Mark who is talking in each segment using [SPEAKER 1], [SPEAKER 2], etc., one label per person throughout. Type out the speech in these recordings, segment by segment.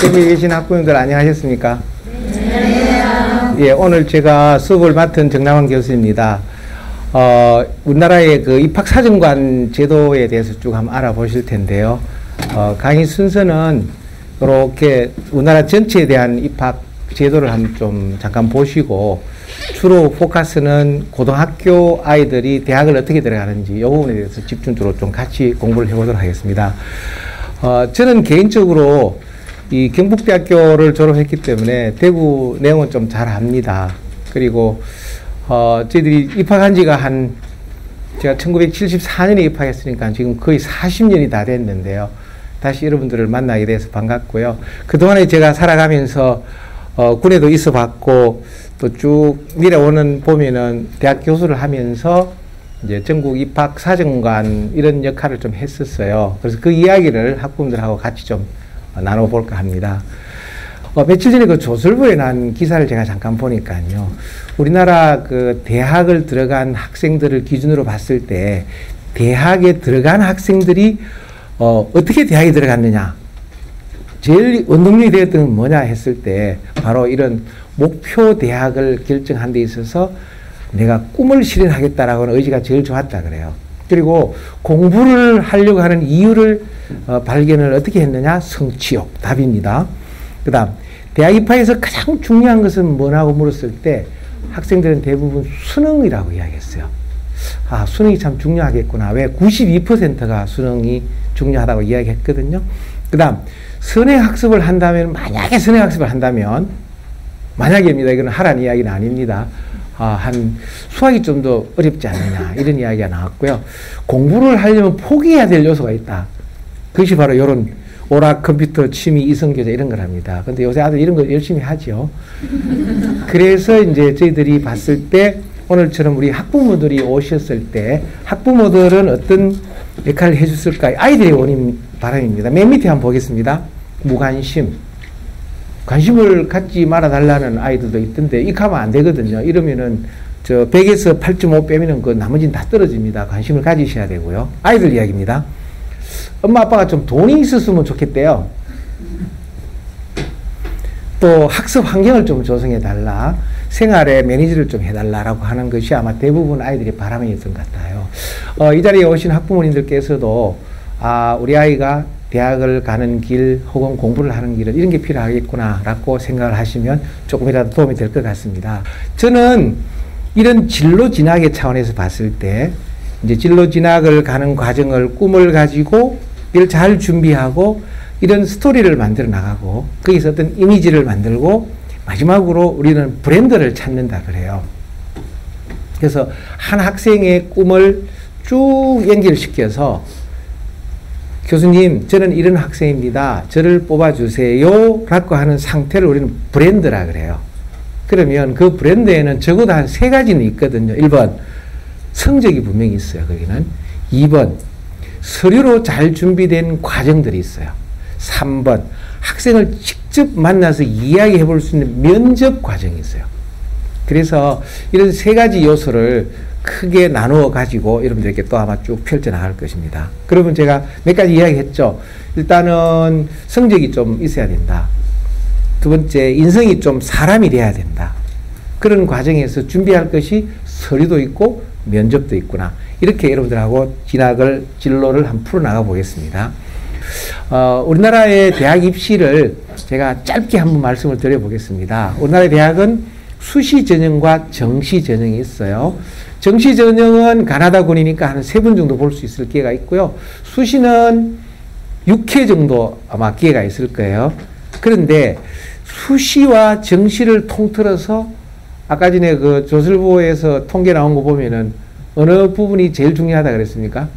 [SPEAKER 1] 여기 계신 학부모님들 안녕하셨습니까? 네. 예, 오늘 제가 수업을 맡은 정남환 교수입니다. 우리나라의 그 입학사정관 제도에 대해서 쭉 한번 알아보실 텐데요. 강의 순서는 이렇게 우리나라 전체에 대한 입학 제도를 한번 좀 잠깐 보시고, 주로 포커스는 고등학교 아이들이 대학을 어떻게 들어가는지 이 부분에 대해서 집중적으로 좀 같이 공부를 해보도록 하겠습니다. 저는 개인적으로 이 경북대학교를 졸업했기 때문에 대구 내용은 좀 잘 압니다. 그리고 저희들이 입학한 지가 제가 1974년에 입학했으니까 지금 거의 40년이 다 됐는데요. 다시 여러분들을 만나게 돼서 반갑고요. 그동안에 제가 살아가면서 군에도 있어 봤고, 또 쭉 내려오는 보면은 대학 교수를 하면서 이제 전국 입학 사정관 이런 역할을 좀 했었어요. 그래서 그 이야기를 학부모들하고 같이 좀 나눠볼까 합니다. 며칠 전에 그 조선일보에 난 기사를 제가 잠깐 보니까요. 우리나라 그 대학을 들어간 학생들을 기준으로 봤을 때 대학에 들어간 학생들이 어떻게 대학에 들어갔느냐. 제일 원동력이 되었던 건 뭐냐 했을 때 바로 이런 목표 대학을 결정한 데 있어서 내가 꿈을 실현하겠다라고 하는 의지가 제일 좋았다 그래요. 그리고 공부를 하려고 하는 이유를 발견을 어떻게 했느냐? 성취욕. 답입니다. 그 다음 대학 입학에서 가장 중요한 것은 뭐냐고 물었을 때 학생들은 대부분 수능이라고 이야기했어요. 아, 수능이 참 중요하겠구나. 왜? 92%가 수능이 중요하다고 이야기했거든요. 그 다음 선행학습을 한다면, 만약에 선행학습을 한다면, 만약에입니다. 이건 하라는 이야기는 아닙니다. 수학이 좀 더 어렵지 않느냐, 이런 이야기가 나왔고요. 공부를 하려면 포기해야 될 요소가 있다. 그것이 바로 이런 오락, 컴퓨터, 취미, 이성교제 이런 걸 합니다. 근데 요새 아들 이런 거 열심히 하죠. 그래서 이제 저희들이 봤을 때, 오늘처럼 우리 학부모들이 오셨을 때, 학부모들은 어떤 역할을 해줬을까? 아이들의 원인, 바람입니다. 맨 밑에 한번 보겠습니다. 무관심. 관심을 갖지 말아달라는 아이들도 있던데, 이렇게 하면 안 되거든요. 이러면은, 100에서 8.5 빼면은 그 나머지는 다 떨어집니다. 관심을 가지셔야 되고요. 아이들 이야기입니다. 엄마, 아빠가 좀 돈이 있었으면 좋겠대요. 또 학습 환경을 좀 조성해달라. 생활에 매니지를 좀 해달라라고 하는 것이 아마 대부분 아이들의 바람이었던 것 같아요. 이 자리에 오신 학부모님들께서도 우리 아이가 대학을 가는 길 혹은 공부를 하는 길은 이런 게 필요하겠구나라고 생각을 하시면 조금이라도 도움이 될 것 같습니다. 저는 이런 진로 진학의 차원에서 봤을 때 이제 진로 진학을 가는 과정을 꿈을 가지고 이를 잘 준비하고 이런 스토리를 만들어 나가고 거기서 어떤 이미지를 만들고 마지막으로 우리는 브랜드를 찾는다 그래요. 그래서 한 학생의 꿈을 쭉 연결시켜서 교수님, 저는 이런 학생입니다. 저를 뽑아주세요. 라고 하는 상태를 우리는 브랜드라 그래요. 그러면 그 브랜드에는 적어도 한 3가지는 있거든요. 1번, 성적이 분명히 있어요. 거기는. 2번, 서류로 잘 준비된 과정들이 있어요. 3번, 학생을 직접 만나서 이야기해 볼 수 있는 면접 과정이 있어요. 그래서 이런 3가지 요소를 크게 나누어 가지고 여러분들에게 또 아마 쭉 펼쳐 나갈 것입니다. 그러면 제가 몇 가지 이야기했죠. 일단은 성적이 좀 있어야 된다. 두 번째, 인성이 좀 사람이 돼야 된다. 그런 과정에서 준비할 것이 서류도 있고 면접도 있구나. 이렇게 여러분들하고 진로를 한번 풀어나가 보겠습니다. 우리나라의 대학 입시를 제가 짧게 한번 말씀을 드려보겠습니다. 우리나라의 대학은 수시 전형과 정시 전형이 있어요. 정시 전형은 가나다군이니까 한 3번 정도 볼 수 있을 기회가 있고요. 수시는 6회 정도 아마 기회가 있을 거예요. 그런데 수시와 정시를 통틀어서 아까 전에 그 조선일보에서 통계 나온 거 보면은 어느 부분이 제일 중요하다 그랬습니까?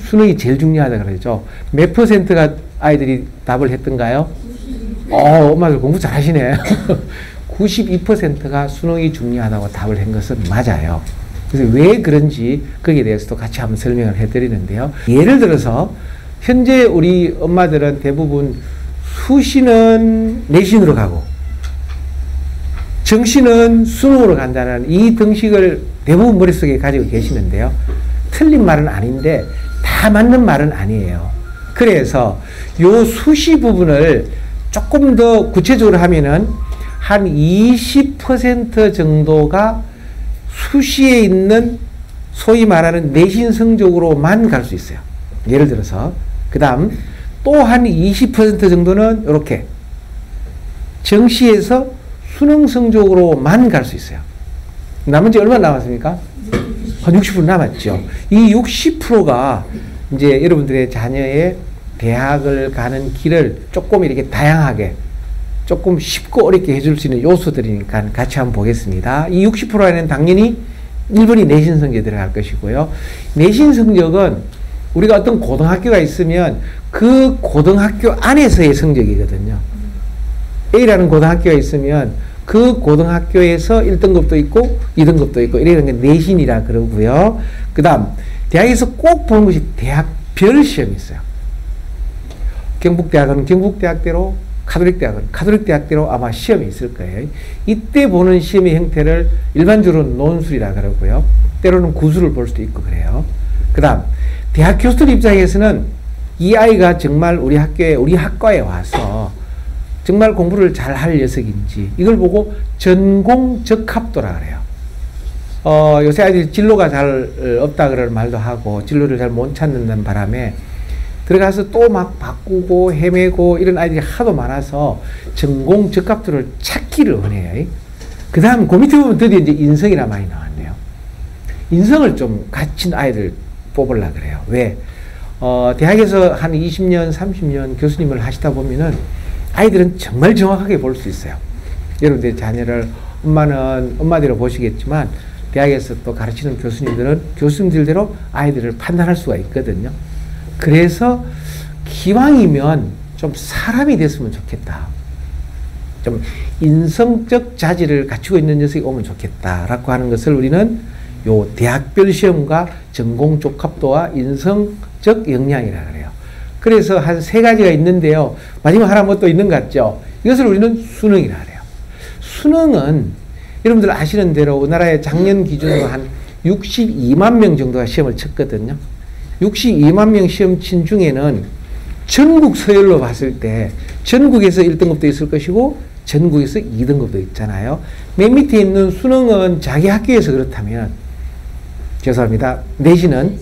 [SPEAKER 1] 수능이 제일 중요하다 그러죠. 몇 %가 아이들이 답을 했던가요? 엄마들 공부 잘하시네. 92%가 수능이 중요하다고 답을 한 것은 맞아요. 그래서 왜 그런지 거기에 대해서도 같이 한번 설명을 해드리는데요. 예를 들어서 현재 우리 엄마들은 대부분 수시는 내신으로 가고 정시는 수능으로 간다는 이 등식을 대부분 머릿속에 가지고 계시는데요. 틀린 말은 아닌데 다 맞는 말은 아니에요. 그래서 요 수시 부분을 조금 더 구체적으로 하면은 한 20% 정도가 수시에 있는 소위 말하는 내신 성적으로만 갈 수 있어요. 예를 들어서. 그 다음 또 한 20% 정도는 이렇게 정시에서 수능 성적으로만 갈 수 있어요. 나머지 얼마 남았습니까? 한 60% 남았죠. 이 60%가 이제 여러분들의 자녀의 대학을 가는 길을 조금 이렇게 다양하게 조금 쉽고 어렵게 해줄 수 있는 요소들이니까 같이 한번 보겠습니다. 이 60%에는 당연히 1번이 내신 성적에 들어갈 것이고요. 내신 성적은 우리가 어떤 고등학교가 있으면 그 고등학교 안에서의 성적이거든요. A라는 고등학교가 있으면 그 고등학교에서 1등급도 있고 2등급도 있고 이런 게 내신이라 그러고요. 그 다음 대학에서 꼭 보는 것이 대학별 시험이 있어요. 경북대학은 경북대학대로, 카톨릭대학은 카톨릭대학대로 아마 시험이 있을 거예요. 이때 보는 시험의 형태를 일반적으로 논술이라 그러고요. 때로는 구술을 볼 수도 있고 그래요. 그 다음 대학 교수들 입장에서는 이 아이가 정말 우리 학교에, 우리 학과에 와서 정말 공부를 잘 할 녀석인지 이걸 보고 전공 적합도라 그래요. 요새 아이들이 진로가 잘 없다 그럴 말도 하고 진로를 잘 못 찾는 바람에 들어가서 또 막 바꾸고 헤매고 이런 아이들이 하도 많아서 전공 적합도를 찾기를 원해요. 그 다음 그 밑에 보면 드디어 이제 인성이라 많이 나왔네요. 인성을 좀 갖춘 아이들 뽑으려고 그래요. 왜? 대학에서 한 20년, 30년 교수님을 하시다 보면은 아이들은 정말 정확하게 볼 수 있어요. 여러분들의 자녀를 엄마는 엄마대로 보시겠지만 대학에서 또 가르치는 교수님들은 교수님들대로 아이들을 판단할 수가 있거든요. 그래서 기왕이면 좀 사람이 됐으면 좋겠다. 좀 인성적 자질을 갖추고 있는 녀석이 오면 좋겠다라고 하는 것을 우리는 요 대학별 시험과 전공 적합도와 인성적 역량이라 그래요. 그래서 한 세 가지가 있는데요. 마지막 하나 뭐 또 있는 것 같죠? 이것을 우리는 수능이라 그래요. 수능은 여러분들 아시는 대로 우리나라의 작년 기준으로 한 62만 명 정도가 시험을 쳤거든요. 62만 명 시험 친 중에는 전국 서열로 봤을 때 전국에서 1등급도 있을 것이고 전국에서 2등급도 있잖아요. 맨 밑에 있는 수능은 자기 학교에서 그렇다면 죄송합니다. 내신은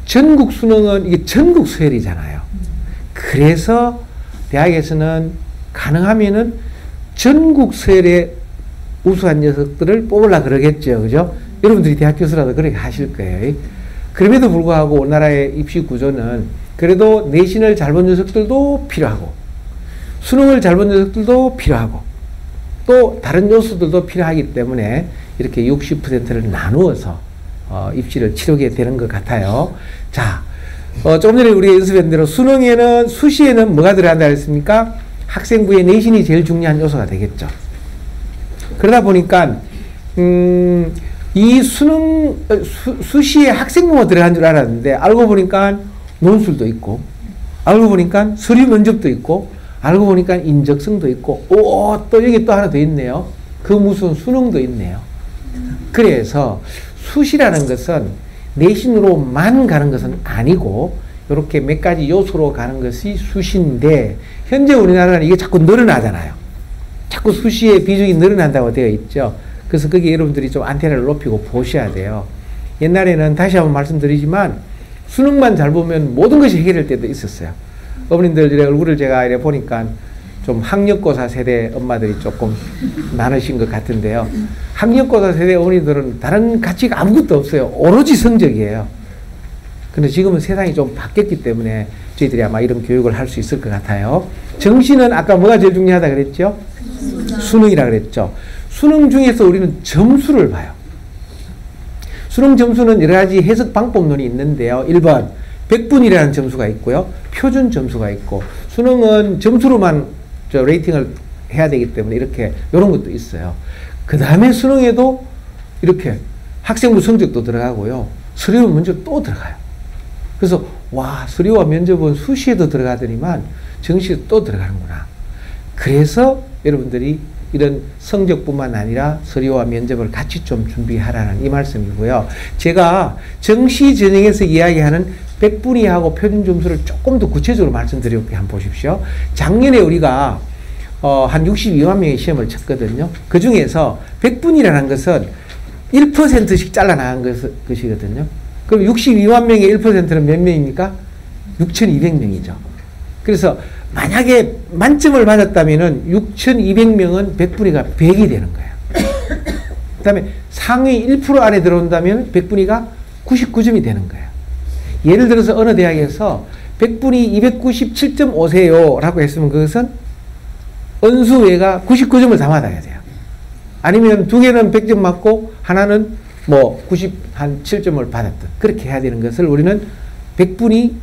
[SPEAKER 1] 전국 수능은 이게 전국 서열이잖아요. 그래서 대학에서는 가능하면은 전국 서열에 우수한 녀석들을 뽑으려고 그러겠죠. 그죠? 여러분들이 대학 교수라도 그렇게 하실 거예요. 그럼에도 불구하고 우리나라의 입시 구조는 그래도 내신을 잘 본 녀석들도 필요하고 수능을 잘 본 녀석들도 필요하고 또 다른 요소들도 필요하기 때문에 이렇게 60%를 나누어서 입시를 치르게 되는 것 같아요. 자, 조금 전에 우리가 연습한 대로 수능에는, 수시에는 뭐가 들어간다 했습니까? 학생부의 내신이 제일 중요한 요소가 되겠죠. 그러다 보니까, 이 수능, 수시에 학생부가 들어간 줄 알았는데, 알고 보니까 논술도 있고, 알고 보니까 서류 면접도 있고, 알고 보니까 인적성도 있고, 또 여기 또 하나 더 있네요. 그 무슨 수능도 있네요. 그래서 수시라는 것은 내신으로만 가는 것은 아니고 이렇게 몇 가지 요소로 가는 것이 수시인데 현재 우리나라는 이게 자꾸 늘어나잖아요. 자꾸 수시의 비중이 늘어난다고 되어 있죠. 그래서 거기에 여러분들이 좀 안테나를 높이고 보셔야 돼요. 옛날에는 다시 한번 말씀드리지만 수능만 잘 보면 모든 것이 해결될 때도 있었어요. 어머님들 얼굴을 제가 이래 보니까 좀 학력고사 세대 엄마들이 조금 많으신 것 같은데요. 학력고사 세대 어머니들은 다른 가치가 아무것도 없어요. 오로지 성적이에요. 근데 지금은 세상이 좀 바뀌었기 때문에 저희들이 아마 이런 교육을 할 수 있을 것 같아요. 정시는 아까 뭐가 제일 중요하다 그랬죠? 수능이라 그랬죠. 수능 중에서 우리는 점수를 봐요. 수능 점수는 여러 가지 해석 방법론이 있는데요. 1번 100분이라는 점수가 있고요. 표준 점수가 있고 수능은 점수로만 레이팅을 해야 되기 때문에 이렇게 이런 것도 있어요. 그 다음에 수능에도 이렇게 학생부 성적도 들어가고요. 서류 면접 또 들어가요. 그래서 와, 서류와 면접은 수시에도 들어가더니만 정시에도 또 들어가는구나. 그래서 여러분들이 이런 성적뿐만 아니라 서류와 면접을 같이 좀 준비하라는 이 말씀이고요. 제가 정시 전형에서 이야기하는 100분위하고 표준 점수를 조금 더 구체적으로 말씀드려볼게요. 한번 보십시오. 작년에 우리가 한 62만 명의 시험을 쳤거든요. 그 중에서 100분이라는 것은 1%씩 잘라나간 것이거든요. 그럼 62만 명의 1%는 몇 명입니까? 6,200명이죠. 그래서 만약에 만점을 맞았다면 6,200명은 100분위가 100이 되는 거예요. 그 다음에 상위 1% 안에 들어온다면 100분위가 99점이 되는 거예요. 예를 들어서 어느 대학에서 100분위 297.5세요 라고 했으면 그것은 언수외가 99점을 다 맞아야 돼요. 아니면 두 개는 100점 맞고 하나는 뭐 97점을 받았던 그렇게 해야 되는 것을 우리는 100분위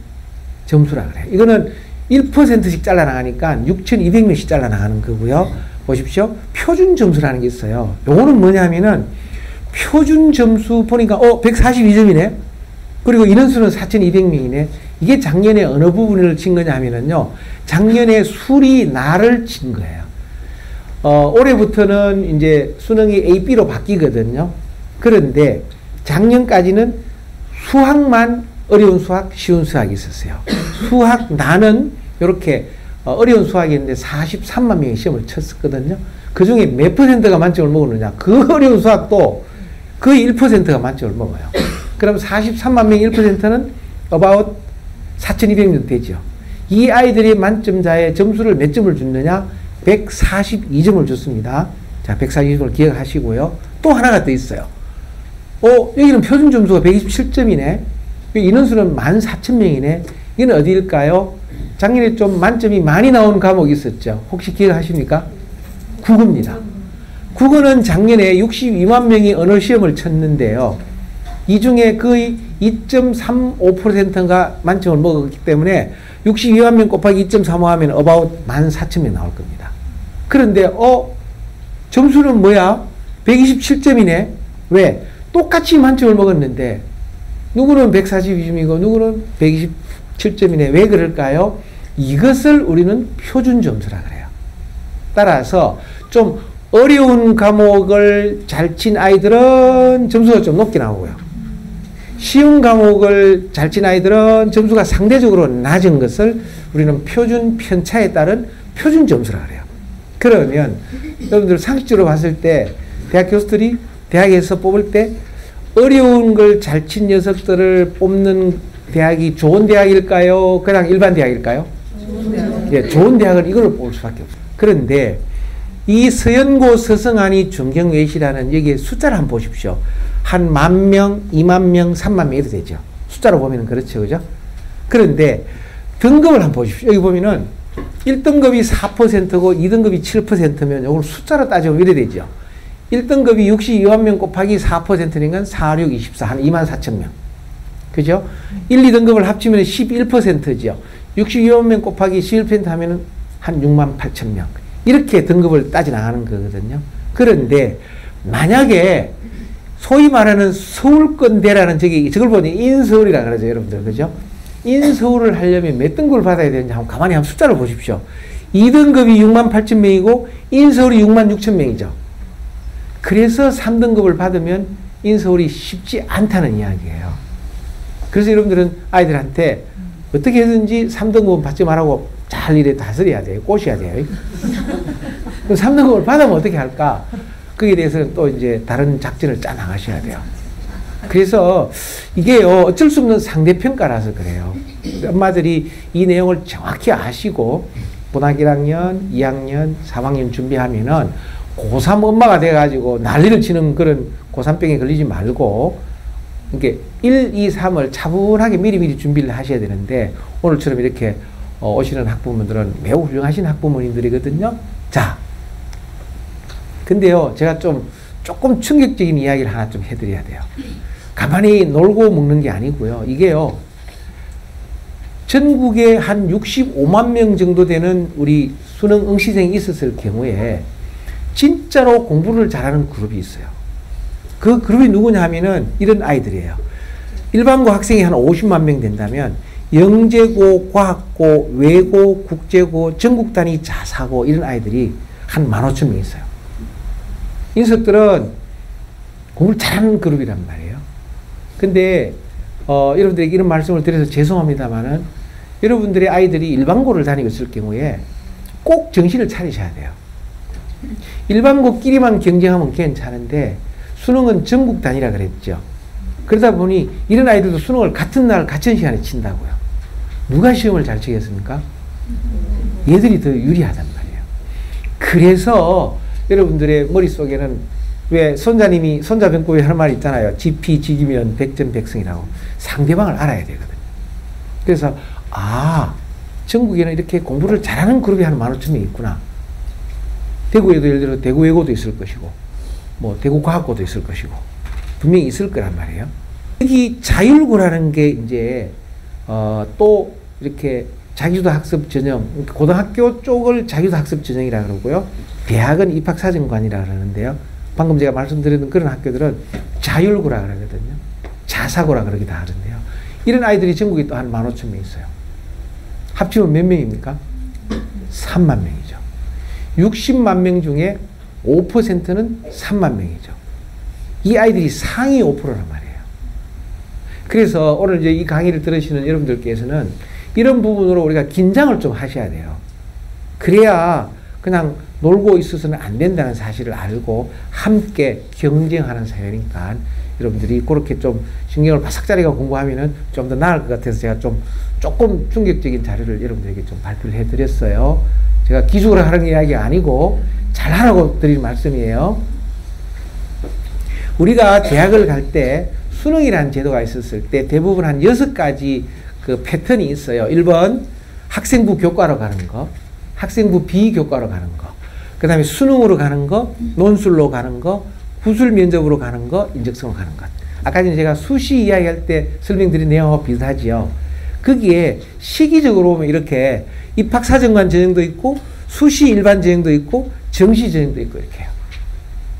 [SPEAKER 1] 점수라 그래요. 이거는 1%씩 잘라나가니까 6,200명씩 잘라나가는 거고요. 보십시오. 표준 점수라는 게 있어요. 요거는 뭐냐면은 표준 점수 보니까 142점이네. 그리고 인원수는 4,200명이네. 이게 작년에 어느 부분을 친 거냐 하면은요. 작년에 수리 날을 친 거예요. 올해부터는 이제 수능이 A, B로 바뀌거든요. 그런데 작년까지는 수학만 어려운 수학, 쉬운 수학이 있었어요. 수학 나는 이렇게 어려운 수학이었는데 43만 명이 시험을 쳤었거든요. 그 중에 몇 %가 만점을 먹었느냐. 그 어려운 수학도 거의 1%가 만점을 먹어요. 그럼 43만 명의 1%는 about 4,200명 되죠. 이 아이들이 만점자의 점수를 몇 점을 줬느냐? 142점을 줬습니다. 자, 142점을 기억하시고요. 또 하나가 더 있어요. 여기는 표준 점수가 127점이네. 인원수는 14,000명이네. 이건 어디일까요? 작년에 좀 만점이 많이 나온 과목이 있었죠. 혹시 기억하십니까? 국어입니다. 국어는 작년에 62만 명이 언어 시험을 쳤는데요. 이 중에 거의 2.35%가 만점을 먹었기 때문에 62만 명 곱하기 2.35 하면 about 14,000명 나올 겁니다. 그런데 점수는 뭐야? 127점이네. 왜? 똑같이 만점을 먹었는데 누구는 142점이고 누구는 127점이네. 왜 그럴까요? 이것을 우리는 표준 점수라 그래요. 따라서 좀 어려운 과목을 잘 친 아이들은 점수가 좀 높게 나오고요. 쉬운 과목을 잘 친 아이들은 점수가 상대적으로 낮은 것을 우리는 표준 편차에 따른 표준 점수라 그래요. 그러면 여러분들 상식적으로 봤을 때 대학 교수들이 대학에서 뽑을 때 어려운 걸 잘 친 녀석들을 뽑는 대학이 좋은 대학일까요? 그냥 일반 대학일까요? 좋은 대학. 예, 좋은 대학은 이걸로 뽑을 수밖에 없어요. 그런데 이 서연고 서성안이 중경외시라는 여기에 숫자를 한번 보십시오. 한 10,000명, 20,000명, 30,000명 이렇게 되죠. 숫자로 보면 그렇죠. 그죠? 그런데 등급을 한번 보십시오. 여기 보면은 1등급이 4%고 2등급이 7%면 이걸 숫자로 따지면 이래 되죠. 1등급이 62만 명 곱하기 4%니까 4, 6, 24, 한 24,000명. 그죠? 1, 2등급을 합치면 11%죠. 62만 명 곱하기 11% 하면은 한 68,000명. 이렇게 등급을 따져 나가는 거거든요. 그런데 만약에 소위 말하는 서울권대라는 저걸 보니 인서울이라 그러죠, 여러분들. 그죠? 인서울을 하려면 몇 등급을 받아야 되는지 한번 가만히 한번 숫자를 보십시오. 2등급이 68,000명이고 인서울이 66,000명이죠. 그래서 3등급을 받으면 인서울이 쉽지 않다는 이야기예요. 그래서 여러분들은 아이들한테 어떻게 해든지 3등급은 받지 말라고 잘 이래 다스려야 돼요. 꼬셔야 돼요. 그럼 3등급을 받으면 어떻게 할까? 거기에 대해서는 또 이제 다른 작전을 짜 나가셔야 돼요. 그래서 이게요, 어쩔 수 없는 상대평가라서 그래요. 엄마들이 이 내용을 정확히 아시고 고등학교 1학년, 2학년, 3학년 준비하면은 고3 엄마가 돼가지고 난리를 치는 그런 고3병에 걸리지 말고, 이게 1, 2, 3을 차분하게 미리미리 준비를 하셔야 되는데, 오늘처럼 이렇게 오시는 학부모들은 매우 훌륭하신 학부모님들이거든요. 자, 근데요, 제가 조금 충격적인 이야기를 하나 좀 해드려야 돼요. 가만히 놀고 먹는 게 아니고요. 이게요, 전국에 한 65만 명 정도 되는 우리 수능 응시생이 있었을 경우에 진짜로 공부를 잘하는 그룹이 있어요. 그 그룹이 누구냐 하면은 이런 아이들이에요. 일반고 학생이 한 50만 명 된다면 영재고, 과학고, 외고, 국제고, 전국 단위 자사고 이런 아이들이 한 15,000명 있어요. 이 녀석들은 공부를 잘하는 그룹이란 말이에요. 근데 여러분들에게 이런 말씀을 드려서 죄송합니다만은 여러분들의 아이들이 일반고를 다니고 있을 경우에 꼭 정신을 차리셔야 돼요. 일반고끼리만 경쟁하면 괜찮은데 수능은 전국 단위라 그랬죠. 그러다 보니 이런 아이들도 수능을 같은 날 같은 시간에 친다고요. 누가 시험을 잘 치겠습니까? 얘들이 더 유리하단 말이에요. 그래서 여러분들의 머릿속에는 왜 손자병법에 하는 말이 있잖아요. 지피지기면 백전백승이라고. 상대방을 알아야 되거든요. 그래서 전국에는 이렇게 공부를 잘하는 그룹이 한 15,000명 있구나. 대구에도 예를 들어 대구외고도 있을 것이고 뭐 대구과학고도 있을 것이고 분명히 있을 거란 말이에요. 여기 자율고라는 게 이제 또 이렇게 자기주도 학습 전형, 고등학교 쪽을 자기주도 학습 전형이라 그러고요. 대학은 입학사정관이라 그러는데요. 방금 제가 말씀드렸던 그런 학교들은 자율고라 그러거든요. 자사고라 그러기도 하는데요. 이런 아이들이 전국에 또 한 15,000명 있어요. 합치면 몇 명입니까? 3만 명이죠. 60만 명 중에 5%는 3만 명이죠. 이 아이들이 상위 5%란 말이에요. 그래서 오늘 이제 이 강의를 들으시는 여러분들께서는 이런 부분으로 우리가 긴장을 좀 하셔야 돼요. 그래야 그냥 놀고 있어서는 안 된다는 사실을 알고 함께 경쟁하는 사회니까 여러분들이 그렇게 좀 신경을 바싹 자리가 공부하면은 좀 더 나을 것 같아서 제가 조금 충격적인 자료를 여러분들에게 좀 발표를 해드렸어요. 제가 기죽으로 하는 이야기가 아니고 잘하라고 드리는 말씀이에요. 우리가 대학을 갈 때 수능이라는 제도가 있었을 때 대부분 한 6가지 그 패턴이 있어요. 1번 학생부 교과로 가는 거, 학생부 비교과로 가는 거, 그 다음에 수능으로 가는 거, 논술로 가는 거, 구술 면접으로 가는 거, 인적성으로 가는 것. 아까 전에 제가 수시 이야기할 때 설명드린 내용하고 비슷하지요. 거기에 시기적으로 보면 이렇게 입학사정관 전형도 있고 수시 일반 전형도 있고 정시 전형도 있고 이렇게 해요.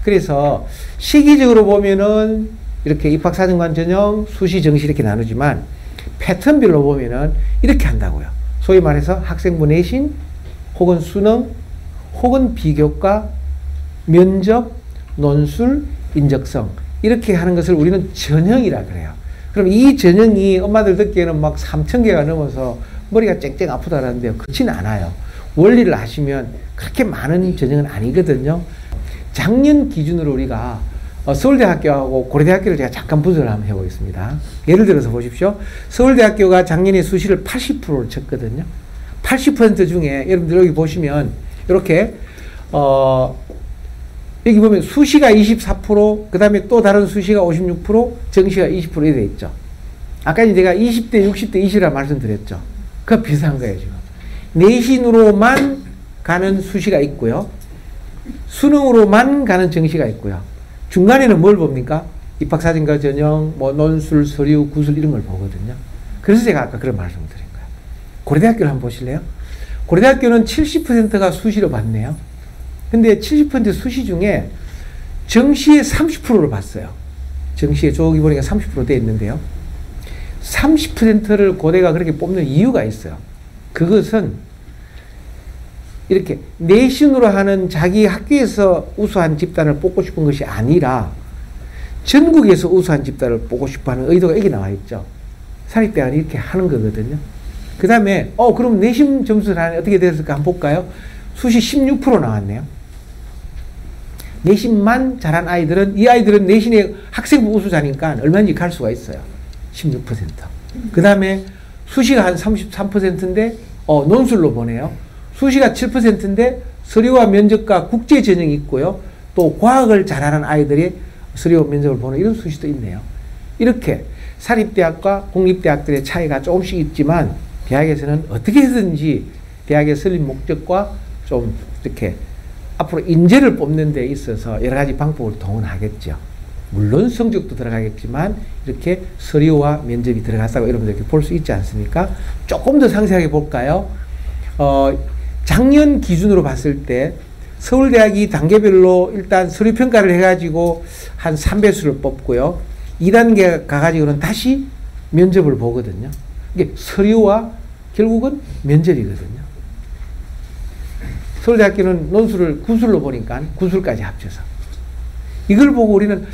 [SPEAKER 1] 그래서 시기적으로 보면은 이렇게 입학사정관 전형, 수시, 정시 이렇게 나누지만 패턴별로 보면은 이렇게 한다고요. 소위 말해서 학생부 내신 혹은 수능 혹은 비교과, 면접, 논술, 인적성 이렇게 하는 것을 우리는 전형이라 그래요. 그럼 이 전형이 엄마들 듣기에는 막 3,000개가 넘어서 머리가 쨍쨍 아프다라는데요. 그렇지는 않아요. 원리를 아시면 그렇게 많은 전형은 아니거든요. 작년 기준으로 우리가 서울대학교하고 고려대학교를 제가 잠깐 분석을 한번 해보겠습니다. 예를 들어서 보십시오. 서울대학교가 작년에 수시를 80%를 쳤거든요. 80% 중에 여러분들 여기 보시면 이렇게 여기 보면 수시가 24%, 그 다음에 또 다른 수시가 56%, 정시가 20% 이렇게 돼 있죠. 아까 제가 20대, 60대, 20이라 말씀드렸죠. 그거 비슷한 거예요, 지금. 내신으로만 가는 수시가 있고요. 수능으로만 가는 정시가 있고요. 중간에는 뭘 봅니까? 입학사정관 전형, 뭐 논술, 서류, 구술 이런 걸 보거든요. 그래서 제가 아까 그런 말씀을 드린 거예요. 고려대학교를 한번 보실래요? 고려대학교는 70%가 수시로 봤네요. 근데 70% 수시 중에 정시에 30%를 봤어요. 정시에 저기 보니까 30% 돼 있는데요. 30%를 고대가 그렇게 뽑는 이유가 있어요. 그것은 이렇게 내신으로 하는 자기 학교에서 우수한 집단을 뽑고 싶은 것이 아니라 전국에서 우수한 집단을 뽑고 싶어 하는 의도가 여기 나와 있죠. 사립대학은 이렇게 하는 거거든요. 그 다음에 그럼 내신 점수는 어떻게 됐을까 한번 볼까요? 수시 16% 나왔네요. 내신만 잘한 아이들은 이 아이들은 내신의 학생부 우수자니까 얼마인지 갈 수가 있어요. 16%. 그 다음에 수시가 한 33%인데 논술로 보내요. 수시가 7%인데 서류와 면접과 국제 전형이 있고요. 또 과학을 잘하는 아이들이 서류와 면접을 보는 이런 수시도 있네요. 이렇게 사립대학과 공립대학들의 차이가 조금씩 있지만 대학에서는 어떻게 해서든지 대학의 설립 목적과 좀 이렇게 앞으로 인재를 뽑는 데 있어서 여러 가지 방법을 동원하겠죠. 물론 성적도 들어가겠지만 이렇게 서류와 면접이 들어갔다고 여러분들 이렇게 볼 수 있지 않습니까? 조금 더 상세하게 볼까요? 작년 기준으로 봤을 때 서울대학이 단계별로 일단 서류평가를 해가지고 한 3배수를 뽑고요. 2단계 가가지고는 다시 면접을 보거든요. 이게 서류와 결국은 면접이거든요. 서울대학교는 논술을 구술로 보니까 구술까지 합쳐서. 이걸 보고 우리는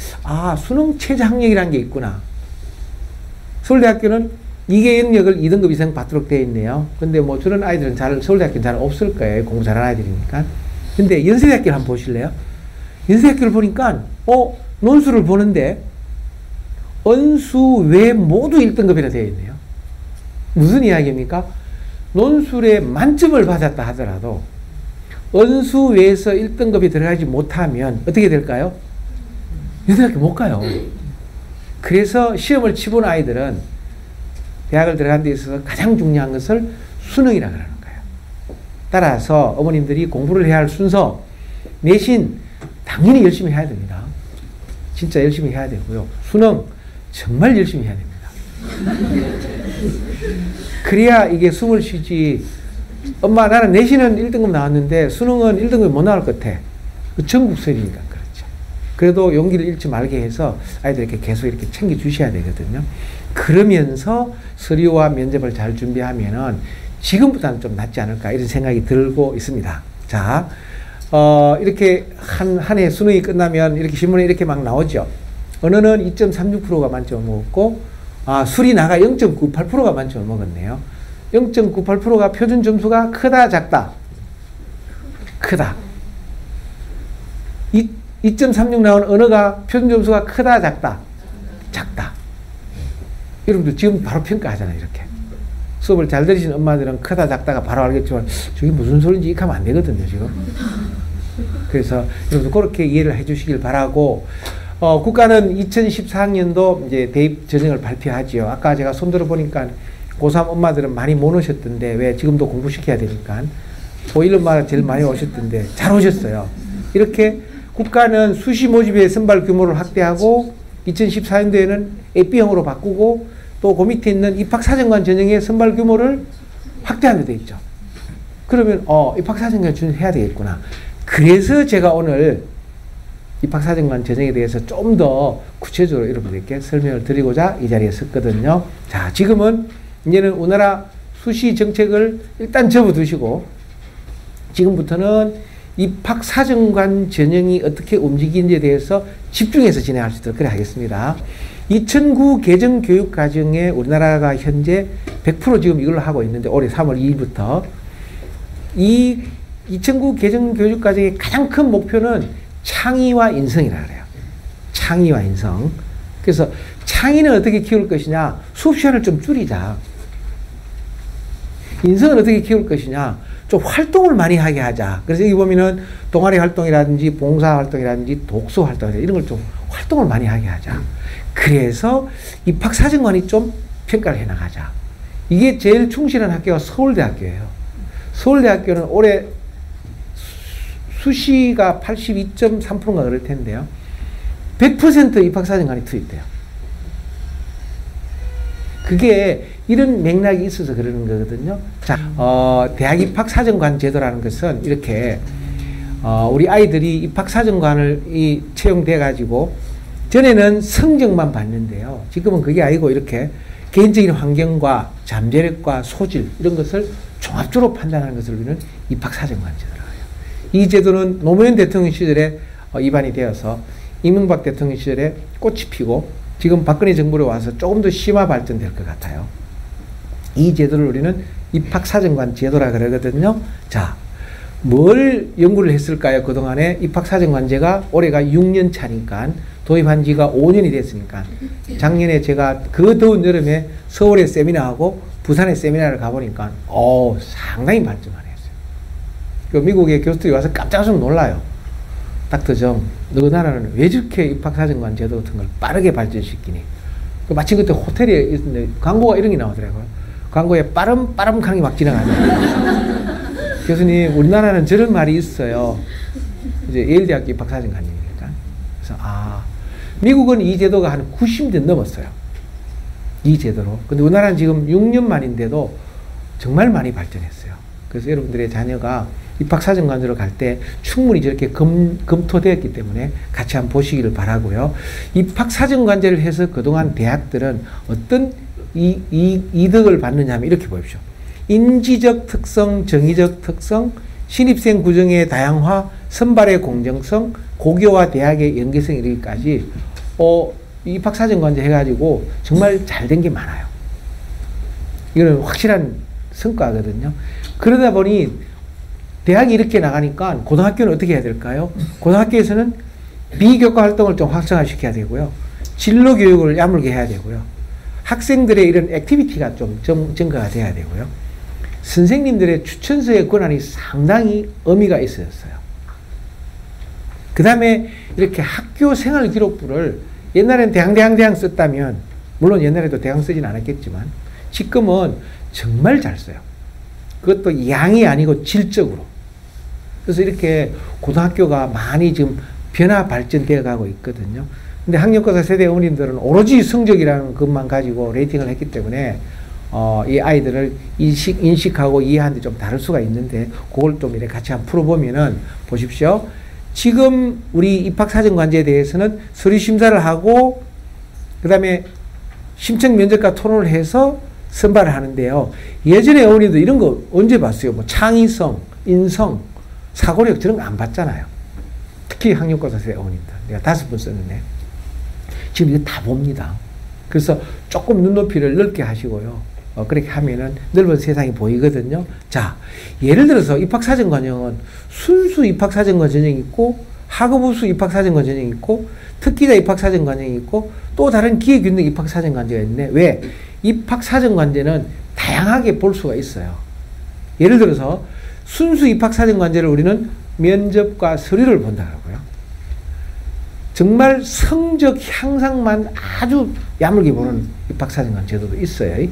[SPEAKER 1] 수능 최저 학력이라는 게 있구나. 서울대학교는 이계 영역을 2등급 이상 받도록 되어 있네요. 근데 뭐 저런 아이들은 서울대학교는 잘 없을 거예요. 공부 잘하는 아이들이니까. 근데 연세대학교를 한번 보실래요? 연세대학교를 보니까, 논술을 보는데, 언수 외 모두 1등급이라 되어 있네요. 무슨 이야기입니까? 논술에 만점을 받았다 하더라도, 언수 외에서 1등급이 들어가지 못하면 어떻게 될까요? 연세대학교 못 가요. 그래서 시험을 치본 아이들은 대학을 들어간 데 있어서 가장 중요한 것을 수능이라 그러는 거예요. 따라서 어머님들이 공부를 해야 할 순서, 내신 당연히 열심히 해야 됩니다. 진짜 열심히 해야 되고요. 수능 정말 열심히 해야 됩니다. 그래야 이게 숨을 쉬지. 엄마 나는 내신은 1등급 나왔는데 수능은 1등급 못 나올 것 같아. 전국서열이니까 그렇죠. 그래도 용기를 잃지 말게 해서 아이들에게 계속 이렇게 챙겨주셔야 되거든요. 그러면서 서류와 면접을 잘 준비하면은 지금보다는 좀 낫지 않을까 이런 생각이 들고 있습니다. 자, 이렇게 한 해 수능이 끝나면 이렇게 신문에 이렇게 막 나오죠. 어느는 2.36%가 만점을 먹었고, 수리 나가 0.98%가 만점을 먹었네요. 0.98%가 표준 점수가 크다, 작다? 크다. 2.36 나온 언어가 표준 점수가 크다, 작다? 작다. 여러분들 지금 바로 평가하잖아요, 이렇게. 수업을 잘 들으신 엄마들은 크다, 작다가 바로 알겠지만, 저게 무슨 소리인지 익하면 안 되거든요, 지금. 그래서 여러분들 그렇게 이해를 해 주시길 바라고, 국가는 2014학년도 이제 대입 전형을 발표하지요. 아까 제가 손들어 보니까 고3 엄마들은 많이 못 오셨던데, 왜 지금도 공부시켜야 되니까. 고1 엄마가 제일 많이 오셨던데, 잘 오셨어요. 이렇게 국가는 수시 모집의 선발 규모를 확대하고, 2014년도에는 에피형으로 바꾸고, 또 그 밑에 있는 입학사정관 전형의 선발 규모를 확대하게 돼 있죠. 그러면, 입학사정관 준비해야 되겠구나. 그래서 제가 오늘 입학사정관 전형에 대해서 좀 더 구체적으로 여러분들께 설명을 드리고자 이 자리에 섰거든요. 자, 지금은 이제는 우리나라 수시 정책을 일단 접어두시고, 지금부터는 입학사정관 전형이 어떻게 움직이는지에 대해서 집중해서 진행할 수 있도록 그래 하겠습니다. 2009 개정교육과정에 우리나라가 현재 100% 지금 이걸 하고 있는데, 올해 3월 2일부터 이 2009 개정교육과정의 가장 큰 목표는 창의와 인성이라 그래요. 창의와 인성. 그래서 창의는 어떻게 키울 것이냐? 수업 시간을 좀 줄이자. 인성은 어떻게 키울 것이냐? 좀 활동을 많이 하게 하자. 그래서 여기 보면은 동아리 활동이라든지 봉사 활동이라든지 독서 활동이라든지 이런 걸 좀 활동을 많이 하게 하자. 그래서 입학사정관이 좀 평가를 해나가자. 이게 제일 충실한 학교가 서울대학교예요. 서울대학교는 올해 수시가 82.3%인가 그럴 텐데요. 100% 입학사정관이 투입돼요. 그게 이런 맥락이 있어서 그러는 거거든요. 자, 대학 입학사정관 제도라는 것은 이렇게 우리 아이들이 입학사정관을 채용돼 가지고 전에는 성적만 봤는데요. 지금은 그게 아니고 이렇게 개인적인 환경과 잠재력과 소질 이런 것을 종합적으로 판단하는 것을 우리는 입학사정관 제도라고 해요. 이 제도는 노무현 대통령 시절에 입안이 되어서 이명박 대통령 시절에 꽃이 피고 지금 박근혜 정부로 와서 조금 더 심화 발전될 것 같아요. 이 제도를 우리는 입학사정관 제도라 그러거든요. 자, 뭘 연구를 했을까요? 그동안에 입학사정관제가 올해가 6년 차니까 도입한 지가 5년이 됐으니까 작년에 제가 그 더운 여름에 서울에 세미나하고 부산에 세미나를 가보니까 상당히 발전을 했어요. 그 미국의 교수들이 와서 깜짝 놀라요. 닥터 정, 너 나라는 왜 저렇게 입학사정관 제도 같은 걸 빠르게 발전시키니? 마침 그때 호텔에 있는데 광고가 이런 게 나오더라고요. 광고에 빠름빠름하게 막 지나가요. 교수님, 우리나라는 저런 말이 있어요. 이제 예일대학교 입학사정관이니까. 그래서 미국은 이 제도가 한 90년 넘었어요. 이 제도로. 근데 우리나라는 지금 6년 만인데도 정말 많이 발전했어요. 그래서 여러분들의 자녀가 입학사정관으로 갈 때 충분히 저렇게 검토되었기 때문에 같이 한번 보시기를 바라고요. 입학사정관제를 해서 그동안 대학들은 어떤 이득을 받느냐 하면 이렇게 보십시오. 인지적 특성, 정의적 특성, 신입생 구정의 다양화, 선발의 공정성, 고교와 대학의 연계성 이르기까지 입학사정관제 해가지고 정말 잘 된 게 많아요. 이거는 확실한 성과거든요. 그러다 보니 대학이 이렇게 나가니까 고등학교는 어떻게 해야 될까요? 고등학교에서는 비교과 활동을 좀 활성화시켜야 되고요. 진로 교육을 야물게 해야 되고요. 학생들의 이런 액티비티가 좀 증가가 돼야 되고요. 선생님들의 추천서의 권한이 상당히 의미가 있었어요. 그 다음에 이렇게 학교 생활 기록부를 옛날엔 대항 썼다면, 물론 옛날에도 대강 쓰진 않았겠지만 지금은 정말 잘 써요. 그것도 양이 아니고 질적으로. 그래서 이렇게 고등학교가 많이 지금 변화 발전되어 가고 있거든요. 근데 학력고사 세대 어머님들은 오로지 성적이라는 것만 가지고 레이팅을 했기 때문에 이 아이들을 인식하고 이해하는데 좀 다를 수가 있는데, 그걸 좀 이렇게 같이 한번 풀어보면은 보십시오. 지금 우리 입학사정관제에 대해서는 서류 심사를 하고 그 다음에 신청 면접과 토론을 해서 선발을 하는데요. 예전에 어머니도 이런 거 언제 봤어요? 뭐 창의성, 인성, 사고력 저런 거 안 봤잖아요. 특히 학력고사 세대 어머님들. 내가 5번 썼는데 지금 이거 다 봅니다. 그래서 조금 눈높이를 넓게 하시고요. 그렇게 하면은 넓은 세상이 보이거든요. 자, 예를 들어서 입학사정관형은 순수 입학사정관 전형이 있고, 학업우수 입학사정관 전형이 있고, 특기자 입학사정관형이 있고, 또 다른 기회균등 입학사정관제가 있네. 왜? 입학사정관제는 다양하게 볼 수가 있어요. 예를 들어서 순수 입학사정관제를 우리는 면접과 서류를 본다고요. 정말 성적 향상만 아주 야물게 보는 입학사정관 제도도 있어요.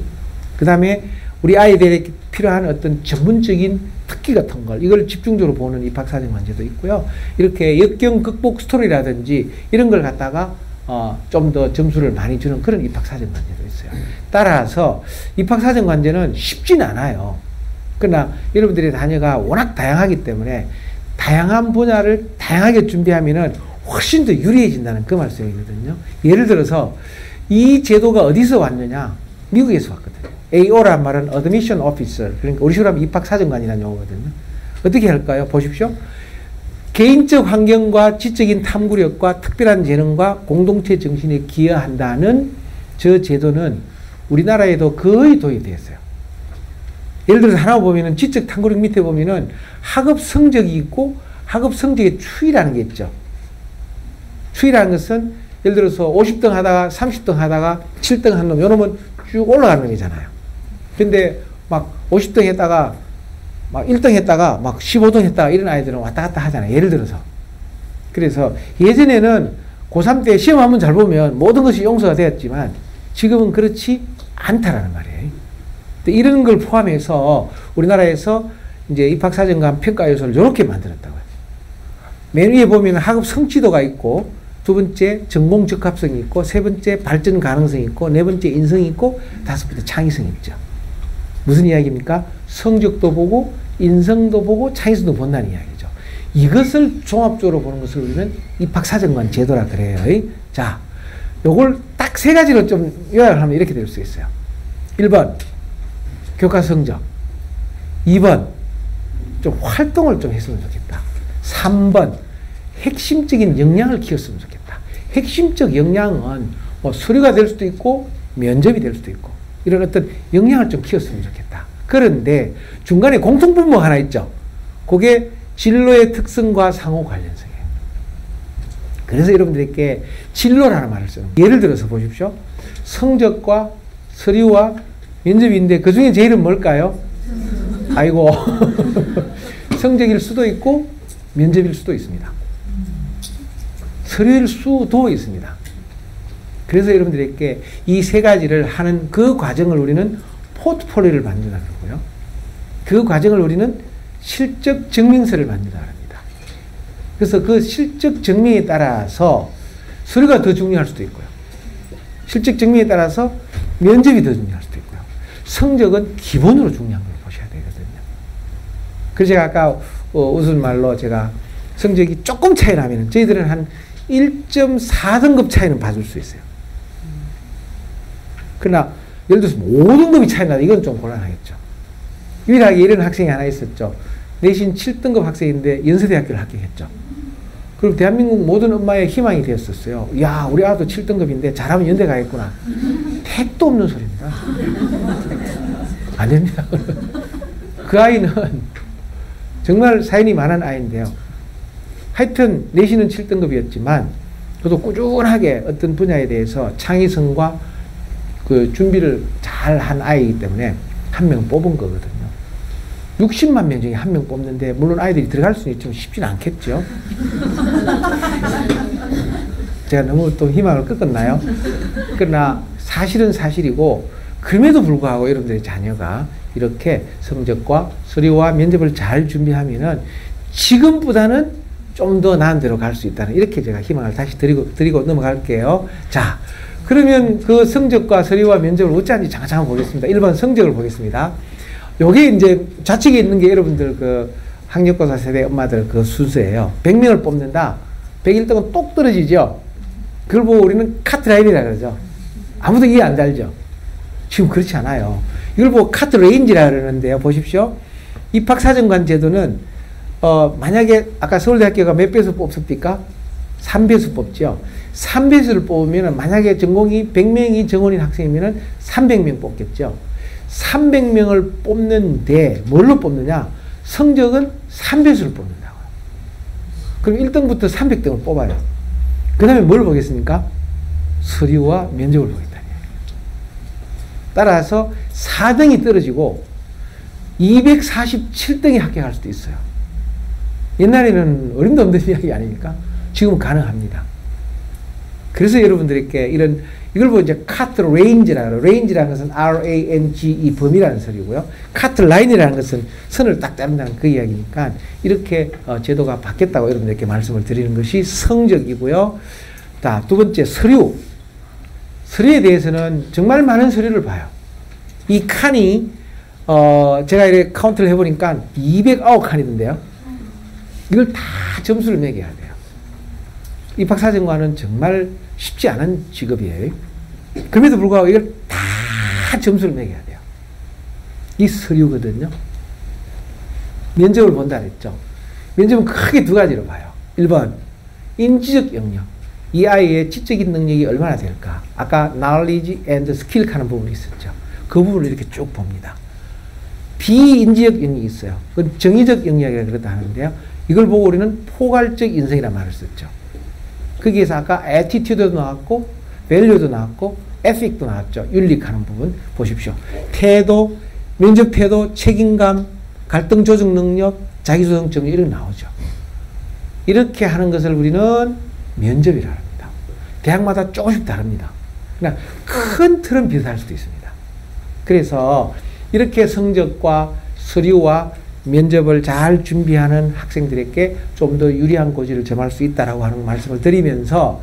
[SPEAKER 1] 그 다음에 우리 아이들에게 필요한 어떤 전문적인 특기 같은 걸, 이걸 집중적으로 보는 입학사정관제도 있고요. 이렇게 역경 극복 스토리라든지 이런 걸 갖다가 좀 더 점수를 많이 주는 그런 입학사정관제도 있어요. 따라서 입학사정관제는 쉽진 않아요. 그러나 여러분들의 자녀가 워낙 다양하기 때문에 다양한 분야를 다양하게 준비하면은 훨씬 더 유리해진다는 그 말씀이거든요. 예를 들어서 이 제도가 어디서 왔느냐? 미국에서 왔거든요. AO란 말은 Admission Officer, 그러니까 우리 식으로 하면 입학사정관이라는 용어거든요. 어떻게 할까요? 보십시오. 개인적 환경과 지적인 탐구력과 특별한 재능과 공동체 정신에 기여한다는 저 제도는 우리나라에도 거의 도입되었어요. 예를 들어서 하나 보면은 지적 탐구력 밑에 보면은 학업 성적이 있고 학업 성적의 추이라는 게 있죠. 추이라는 것은 예를 들어서 50등 하다가 30등 하다가 7등 한 놈, 요 놈은 쭉 올라가는 놈이잖아요. 근데 막 50등 했다가 막 1등 했다가 막 15등 했다가 이런 아이들은 왔다 갔다 하잖아요. 예를 들어서. 그래서 예전에는 고3 때 시험 한번 잘 보면 모든 것이 용서가 되었지만 지금은 그렇지 않다라는 말이에요. 이런 걸 포함해서 우리나라에서 이제 입학사정관 평가 요소를 이렇게 만들었다고요. 맨 위에 보면 학업 성취도가 있고, 두 번째 전공 적합성이 있고, 세 번째 발전 가능성이 있고, 네 번째 인성이 있고, 다섯 번째 창의성이 있죠. 무슨 이야기입니까? 성적도 보고 인성도 보고 창의성도 본다는 이야기죠. 이것을 종합적으로 보는 것을 우리는 입학사정관 제도라 그래요. 자, 요걸 딱 세 가지로 좀 요약을 하면 이렇게 될 수 있어요. 1번 교과 성적, 2번 좀 활동을 좀 했으면 좋겠다. 3번 핵심적인 역량을 키웠으면 좋겠다. 핵심적 역량은 뭐 서류가 될 수도 있고 면접이 될 수도 있고 이런 어떤 역량을 좀 키웠으면 좋겠다. 그런데 중간에 공통분모 하나 있죠. 그게 진로의 특성과 상호 관련성이에요. 그래서 여러분들에게 진로라는 말을 써요. 예를 들어서 보십시오. 성적과 서류와 면접인데 그 중에 제일은 뭘까요? 아이고 성적일 수도 있고 면접일 수도 있습니다. 서류일 수도 있습니다. 그래서 여러분들에게 이 세 가지를 하는 그 과정을 우리는 포트폴리오를 만든다는 거고요. 그 과정을 우리는 실적 증명서를 만든다는 겁니다. 그래서 그 실적 증명에 따라서 서류가 더 중요할 수도 있고요. 실적 증명에 따라서 면접이 더 중요할 수도 있고요. 성적은 기본으로 중요한 걸 보셔야 되거든요. 그래서 제가 아까 웃은 말로 제가 성적이 조금 차이 나면 저희들은 한 1.4등급 차이는 봐줄 수 있어요. 그러나 예를 들어서 5등급이 차이 나다 이건 좀 곤란하겠죠. 유일하게 이런 학생이 하나 있었죠. 내신 7등급 학생인데 연세대학교를 합격했죠. 그리고 대한민국 모든 엄마의 희망이 되었었어요. 야, 우리 아도 7등급인데 잘하면 연대 가겠구나. 택도 없는 소리입니다. 안 됩니다. 그 아이는 정말 사연이 많은 아이인데요. 하여튼 내신은 7등급이었지만 저도 꾸준하게 어떤 분야에 대해서 창의성과 그 준비를 잘 한 아이이기 때문에 한 명 뽑은 거거든요. 60만 명 중에 한 명 뽑는데 물론 아이들이 들어갈 수는 있지만 쉽지는 않겠죠. 제가 너무 또 희망을 꺾었나요? 그러나 사실은 사실이고 그럼에도 불구하고 여러분들의 자녀가 이렇게 성적과 서류와 면접을 잘 준비하면은 지금보다는 좀 더 나은 데로 갈 수 있다는 이렇게 제가 희망을 다시 드리고 넘어갈게요. 자, 그러면 그 성적과 서류와 면접을 어찌하는지 잠깐 한번 보겠습니다. 1번 성적을 보겠습니다. 요게 이제 좌측에 있는 게 여러분들 그 학력고사 세대 엄마들 그 순서예요. 100명을 뽑는다. 101등은 똑 떨어지죠. 그걸 보고 우리는 카트라인이라 그러죠. 아무도 이해 안 달죠. 지금 그렇지 않아요. 이걸 보고 카트레인지라 그러는데요. 보십시오. 입학사정관 제도는 만약에 아까 서울대학교가 몇 배수 뽑습니까? 3배수 뽑죠. 3배수를 뽑으면 만약에 전공이 100명이 정원인 학생이면 300명 뽑겠죠. 300명을 뽑는데 뭘로 뽑느냐? 성적은 3배수를 뽑는다고요. 그럼 1등부터 300등을 뽑아요. 그 다음에 뭘 보겠습니까? 서류와 면접을 보겠다. 따라서 4등이 떨어지고 247등이 합격할 수도 있어요. 옛날에는 어림도 없는 이야기 아닙니까? 지금은 가능합니다. 그래서 여러분들에게 이걸 보고 이제 카트 레인지라 그래요. 레인지라는 것은 R-A-N-G-E 범위라는 소리고요. 카트 라인이라는 것은 선을 딱 자른다는 그 이야기니까 이렇게 제도가 바뀌었다고 여러분들께 말씀을 드리는 것이 성적이고요. 자, 두 번째 서류. 서류에 대해서는 정말 많은 서류를 봐요. 이 칸이 제가 이렇게 카운트를 해보니까 209칸이던데요. 이걸 다 점수를 매겨야 돼요. 입학사정관은 정말 쉽지 않은 직업이에요. 그럼에도 불구하고 이걸 다 점수를 매겨야 돼요. 이 서류거든요. 면접을 본다 그랬죠. 면접은 크게 두 가지로 봐요. 1번 인지적 영역. 이 아이의 지적인 능력이 얼마나 될까. 아까 knowledge and skill 하는 부분이 있었죠. 그 부분을 이렇게 쭉 봅니다. 비인지적 영역이 있어요. 그건 정의적 영역이라고 그러다 하는데요. 이걸 보고 우리는 포괄적 인성이라는 말을 썼죠. 거기에서 아까 attitude도 나왔고 value도 나왔고 ethic도 나왔죠. 윤리하는 부분 보십시오. 태도, 면접 태도, 책임감, 갈등 조정 능력, 자기조정 능력 이런 나오죠. 이렇게 하는 것을 우리는 면접이라 합니다. 대학마다 조금씩 다릅니다. 그러나 큰 틀은 비슷할 수도 있습니다. 그래서 이렇게 성적과 서류와 면접을 잘 준비하는 학생들에게 좀 더 유리한 고지를 점할 수 있다라고 하는 말씀을 드리면서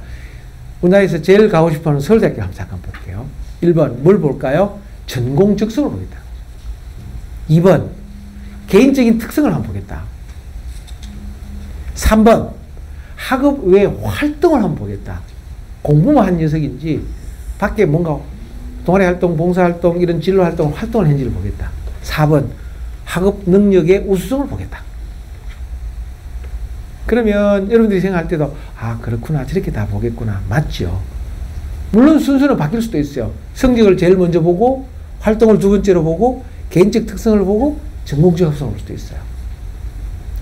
[SPEAKER 1] 우리나라에서 제일 가고 싶어하는 서울대학교 한번 잠깐 볼게요. 1번 뭘 볼까요? 전공 적성을 보겠다. 2번 개인적인 특성을 한번 보겠다. 3번 학업 외 활동을 한번 보겠다. 공부만 한 녀석인지 밖에 뭔가 동아리 활동, 봉사활동 이런 진로 활동을 했는지를 보겠다. 4번 학업 능력의 우수성을 보겠다. 그러면 여러분들이 생각할 때도 아 그렇구나 저렇게 다 보겠구나. 맞죠. 물론 순서는 바뀔 수도 있어요. 성적을 제일 먼저 보고 활동을 두 번째로 보고 개인적 특성을 보고 전공적 합성을 볼 수도 있어요.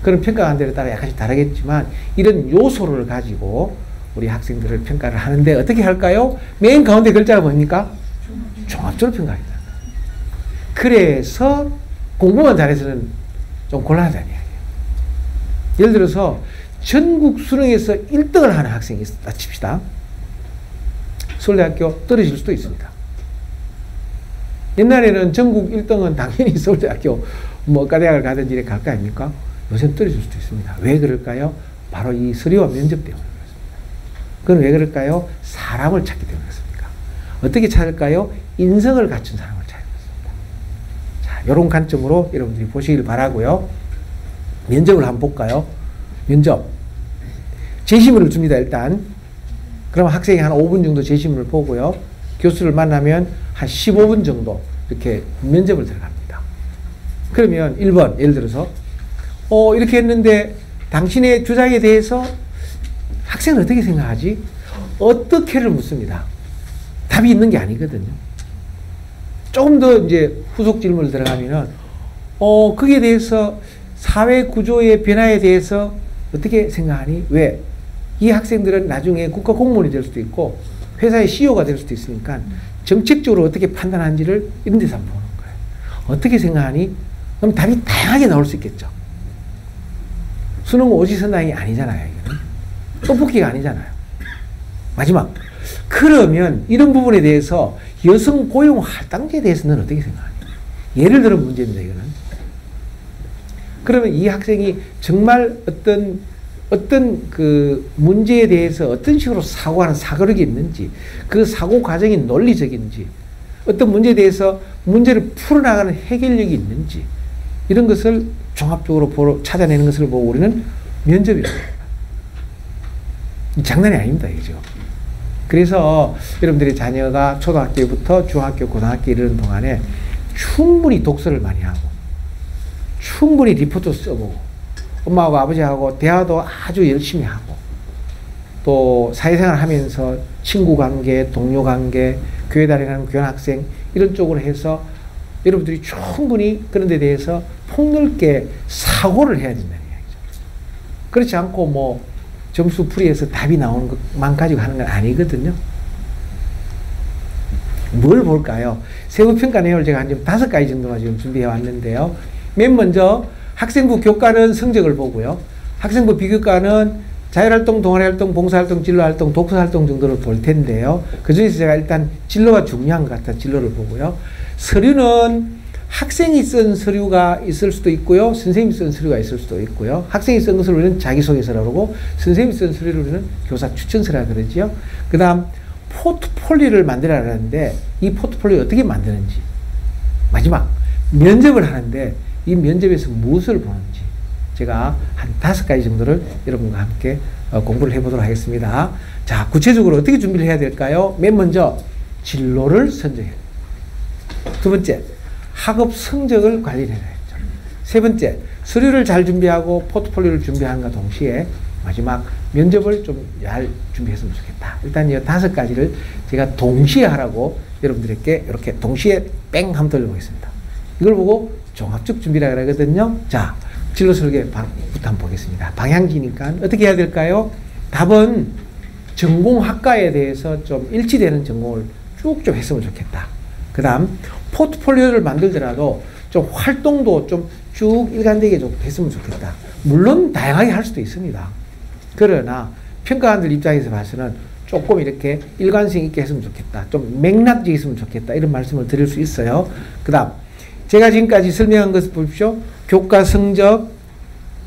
[SPEAKER 1] 그런 평가하는 데에 따라 약간씩 다르겠지만 이런 요소를 가지고 우리 학생들을 평가를 하는데 어떻게 할까요? 맨 가운데 글자가 뭡니까? 종합적으로 평가합니다. 그래서 공부만 잘해서는 좀 곤란하다는 이야기예요. 예를 들어서 전국 수능에서 1등을 하는 학생이 있다 칩시다. 서울대학교 떨어질 수도 있습니다. 옛날에는 전국 1등은 당연히 서울대학교 뭐 과대학을 가든지 이렇게 갈 거 아닙니까? 요새는 떨어질 수도 있습니다. 왜 그럴까요? 바로 이 서류와 면접 때문에 그렇습니다. 그건 왜 그럴까요? 사람을 찾기 때문에 그렇습니까? 어떻게 찾을까요? 인성을 갖춘 사람을 찾는 것입니다. 자, 이런 관점으로 여러분들이 보시길 바라고요. 면접을 한번 볼까요? 면접. 제시문을 줍니다, 일단. 그럼 학생이 한 5분 정도 제시문을 보고요. 교수를 만나면 한 15분 정도 이렇게 면접을 들어갑니다. 그러면 1번, 예를 들어서, 이렇게 했는데 당신의 주장에 대해서 학생은 어떻게 생각하지? 어떻게를 묻습니다. 답이 있는 게 아니거든요. 조금 더 이제 후속 질문을 들어가면은, 거기에 대해서 사회 구조의 변화에 대해서 어떻게 생각하니? 왜? 이 학생들은 나중에 국가 공무원이 될 수도 있고, 회사의 CEO가 될 수도 있으니까, 정책적으로 어떻게 판단하는지를 이런 데서 한번 보는 거예요. 어떻게 생각하니? 그럼 답이 다양하게 나올 수 있겠죠. 수능 오지선다행이 아니잖아요. 이거는. 떡볶이가 아니잖아요. 마지막. 그러면 이런 부분에 대해서 여성 고용 할당제에 대해서는 어떻게 생각하니? 예를 들어 문제입니다. 이거는. 그러면 이 학생이 정말 어떤 그 문제에 대해서 어떤 식으로 사고하는 사고력이 있는지, 그 사고 과정이 논리적인지, 어떤 문제에 대해서 문제를 풀어나가는 해결력이 있는지, 이런 것을 종합적으로 찾아내는 것을 보고 우리는 면접이라고 합니다. 장난이 아닙니다. 이죠. 그래서 여러분들의 자녀가 초등학교부터 중학교, 고등학교 이르는 동안에 충분히 독서를 많이 하고, 충분히 리포트 써보고, 엄마하고 아버지하고 대화도 아주 열심히 하고, 또 사회생활 하면서 친구 관계, 동료 관계, 교회 다니는 교환학생 이런 쪽으로 해서 여러분들이 충분히 그런 데 대해서 폭넓게 사고를 해야 된다는 이야기죠. 그렇지 않고 뭐 점수 풀이해서 답이 나오는 것만 가지고 하는 건 아니거든요. 뭘 볼까요? 세부평가 내용을 제가 한 5가지 정도만 지금 준비해 왔는데요. 맨 먼저 학생부 교과는 성적을 보고요. 학생부 비교과는 자율활동, 동아리활동, 봉사활동, 진로활동, 독서활동 정도를 볼 텐데요. 그 중에서 제가 일단 진로가 중요한 것 같아 진로를 보고요. 서류는 학생이 쓴 서류가 있을 수도 있고요. 선생님이 쓴 서류가 있을 수도 있고요. 학생이 쓴 것을 우리는 자기소개서라고 그러고, 선생님이 쓴 서류를 우리는 교사 추천서라고 그러지요. 그 다음 포트폴리오를 만들어야 하는데, 이 포트폴리오 어떻게 만드는지, 마지막 면접을 하는데 이 면접에서 무엇을 보는지 제가 한 5가지 정도를 여러분과 함께 공부를 해보도록 하겠습니다. 자, 구체적으로 어떻게 준비를 해야 될까요? 맨 먼저 진로를 선정해야 돼요. 두 번째, 학업 성적을 관리를 해야죠. 세 번째, 서류를 잘 준비하고 포트폴리오를 준비하는과 동시에 마지막 면접을 좀 잘 준비했으면 좋겠다. 일단 이 5가지를 제가 동시에 하라고 여러분들에게 이렇게 동시에 뺑 한번 돌려보겠습니다. 이걸 보고 종합적 준비라 그러거든요. 자, 진로 설계부터 한번 보겠습니다. 방향지니까 어떻게 해야 될까요? 답은 전공학과에 대해서 좀 일치되는 전공을 쭉 좀 했으면 좋겠다. 그 다음 포트폴리오를 만들더라도 좀 활동도 좀 쭉 일관되게 좀 했으면 좋겠다. 물론 다양하게 할 수도 있습니다. 그러나 평가관들 입장에서 봐서는 조금 이렇게 일관성 있게 했으면 좋겠다. 좀 맥락적이 있으면 좋겠다. 이런 말씀을 드릴 수 있어요. 그 다음 제가 지금까지 설명한 것을 보십시오. 교과 성적,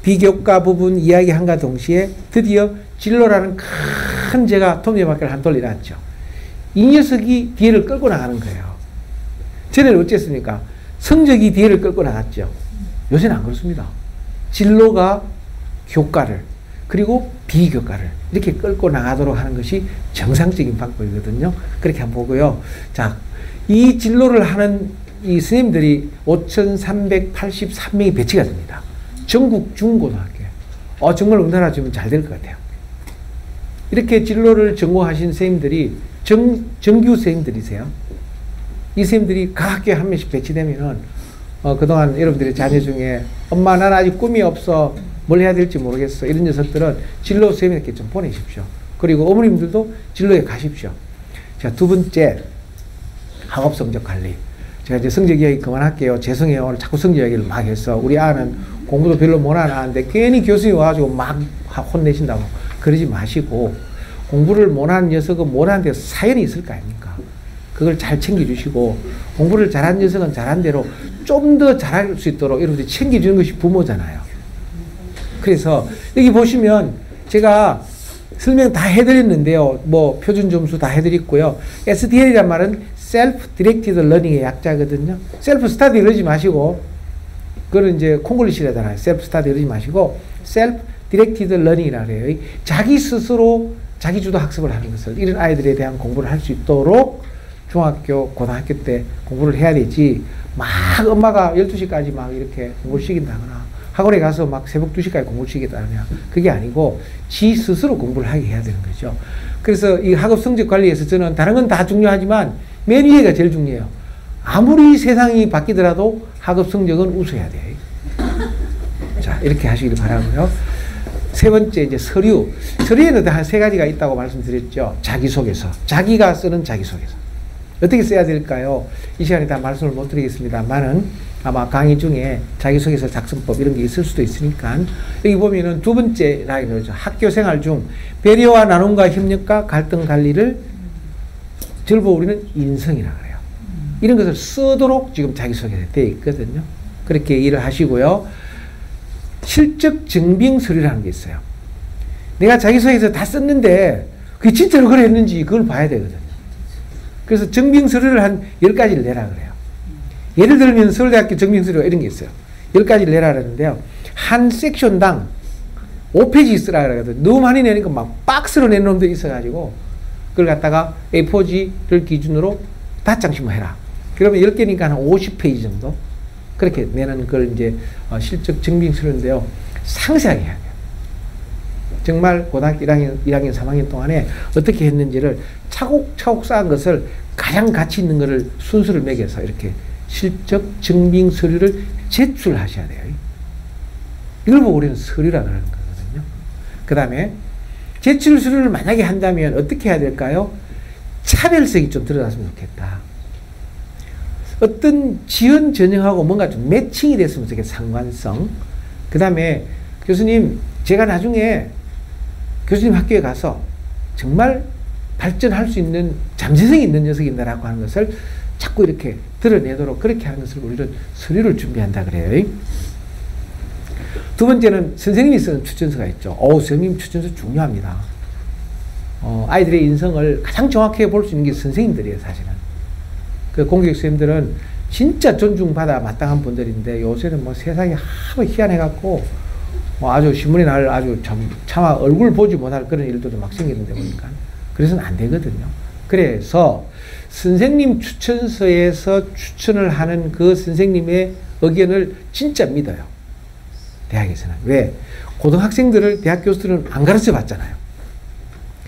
[SPEAKER 1] 비교과 부분 이야기한과 동시에 드디어 진로라는 큰 제가 톱니바퀴를 한 돌려놨죠. 이 녀석이 뒤를 끌고 나가는 거예요. 전에는 어쨌습니까? 성적이 뒤를 끌고 나갔죠. 요새는 안 그렇습니다. 진로가 교과를 그리고 비교과를 이렇게 끌고 나가도록 하는 것이 정상적인 방법이거든요. 그렇게 한번 보고요. 자, 이 진로를 하는 이 선생님들이 5,383명이 배치가 됩니다. 전국 중고등학교에. 정말 우리나라 지금 잘 될 것 같아요. 이렇게 진로를 전공하신 선생님들이 정규 선생님들이세요. 이 선생님들이 각 학교에 한 명씩 배치되면은 그동안 여러분들의 자녀 중에 엄마 난 아직 꿈이 없어 뭘 해야 될지 모르겠어 이런 녀석들은 진로 선생님에게 좀 보내십시오. 그리고 어머님들도 진로에 가십시오. 자, 두 번째 학업 성적 관리. 제가 이제 성적 이야기 그만할게요. 죄송해요. 오늘 자꾸 성적 이야기를 막 해서 우리 아는 공부도 별로 못하는 아는데 괜히 교수님 와가지고 막 혼내신다고 그러지 마시고, 공부를 못하는 녀석은 못하는 데서 사연이 있을 거 아닙니까? 그걸 잘 챙겨주시고, 공부를 잘하는 녀석은 잘한 대로 좀 더 잘할 수 있도록 여러분들이 챙겨주는 것이 부모잖아요. 그래서 여기 보시면 제가 설명 다 해드렸는데요. 뭐 표준 점수 다 해드렸고요. SDL이란 말은 Self-Directed Learning의 약자거든요. Self-Study 이러지 마시고, 그거는 이제 콩글리시라잖아요. Self-Study 이러지 마시고 Self-Directed Learning이라고 해요. 자기 스스로 자기주도 학습을 하는 것을, 이런 아이들에 대한 공부를 할 수 있도록 중학교, 고등학교 때 공부를 해야 되지, 막 엄마가 12시까지 막 이렇게 공부를 시킨다거나 학원에 가서 막 새벽 2시까지 공부를 시키겠다느냐, 그게 아니고 지 스스로 공부를 하게 해야 되는 거죠. 그래서 이 학업 성적 관리에서 저는 다른 건 다 중요하지만 맨 위에가 제일 중요해요. 아무리 세상이 바뀌더라도 학업 성적은 우수해야 돼. 자, 이렇게 하시길 바라고요. 세 번째, 이제 서류. 서류에는 한 세 가지가 있다고 말씀드렸죠. 자기소개서. 자기가 쓰는 자기소개서. 어떻게 써야 될까요? 이 시간에 다 말씀을 못 드리겠습니다만은 아마 강의 중에 자기소개서 작성법 이런 게 있을 수도 있으니까 여기 보면은 두 번째라 이거죠. 학교 생활 중 배려와 나눔과 협력과 갈등 관리를 절보 우리는 인성이라 그래요. 이런 것을 쓰도록 지금 자기소개에 되어 있거든요. 그렇게 일을 하시고요. 실적 증빙 서류라는 게 있어요. 내가 자기소개서 다 썼는데 그게 진짜로 그랬는지 그걸 봐야 되거든요. 그래서 증빙 서류를 한 10가지를 내라 그래요. 예를 들면 서울대학교 증빙 서류가 이런 게 있어요. 10가지를 내라 그러는데요. 한 섹션당 5페이지 쓰라 그러거든요. 너무 많이 내니까 막 박스로 내는 놈들이 있어가지고 그걸 갖다가 A4지를 기준으로 5장씩만 해라. 그러면 10개니까 한 50페이지 정도 그렇게 내는 걸 이제 실적 증빙 서류인데요. 상세하게 해야 돼요. 정말 고등학교 1학년, 3학년 동안에 어떻게 했는지를 차곡차곡 쌓은 것을 가장 가치 있는 것을 순서를 매겨서 이렇게 실적 증빙 서류를 제출하셔야 돼요. 이걸 보고 우리는 서류라고 하는 거거든요. 그 다음에 제출 서류를 만약에 한다면 어떻게 해야 될까요? 차별성이 좀 들어갔으면 좋겠다. 어떤 지원 전형하고 뭔가 좀 매칭이 됐으면 좋겠다. 상관성. 그 다음에 교수님, 제가 나중에 교수님 학교에 가서 정말 발전할 수 있는 잠재성이 있는 녀석인다라고 하는 것을 자꾸 이렇게 드러내도록 그렇게 하는 것을 우리는 서류를 준비한다 그래요. 두 번째는 선생님이 쓰는 추천서가 있죠. 선생님 추천서 중요합니다. 아이들의 인성을 가장 정확하게 볼 수 있는 게 선생님들이에요, 사실은. 그 공교육 선생님들은 진짜 존중받아 마땅한 분들인데 요새는 뭐 세상이 하도 희한해갖고 아주 신문에 날 아주 차마 얼굴 보지 못할 그런 일들도 막 생기는데 보니까 그래서는 안 되거든요. 그래서 선생님 추천서에서 추천을 하는 그 선생님의 의견을 진짜 믿어요. 대학에서는. 왜? 고등학생들을 대학 교수들은 안 가르쳐 봤잖아요.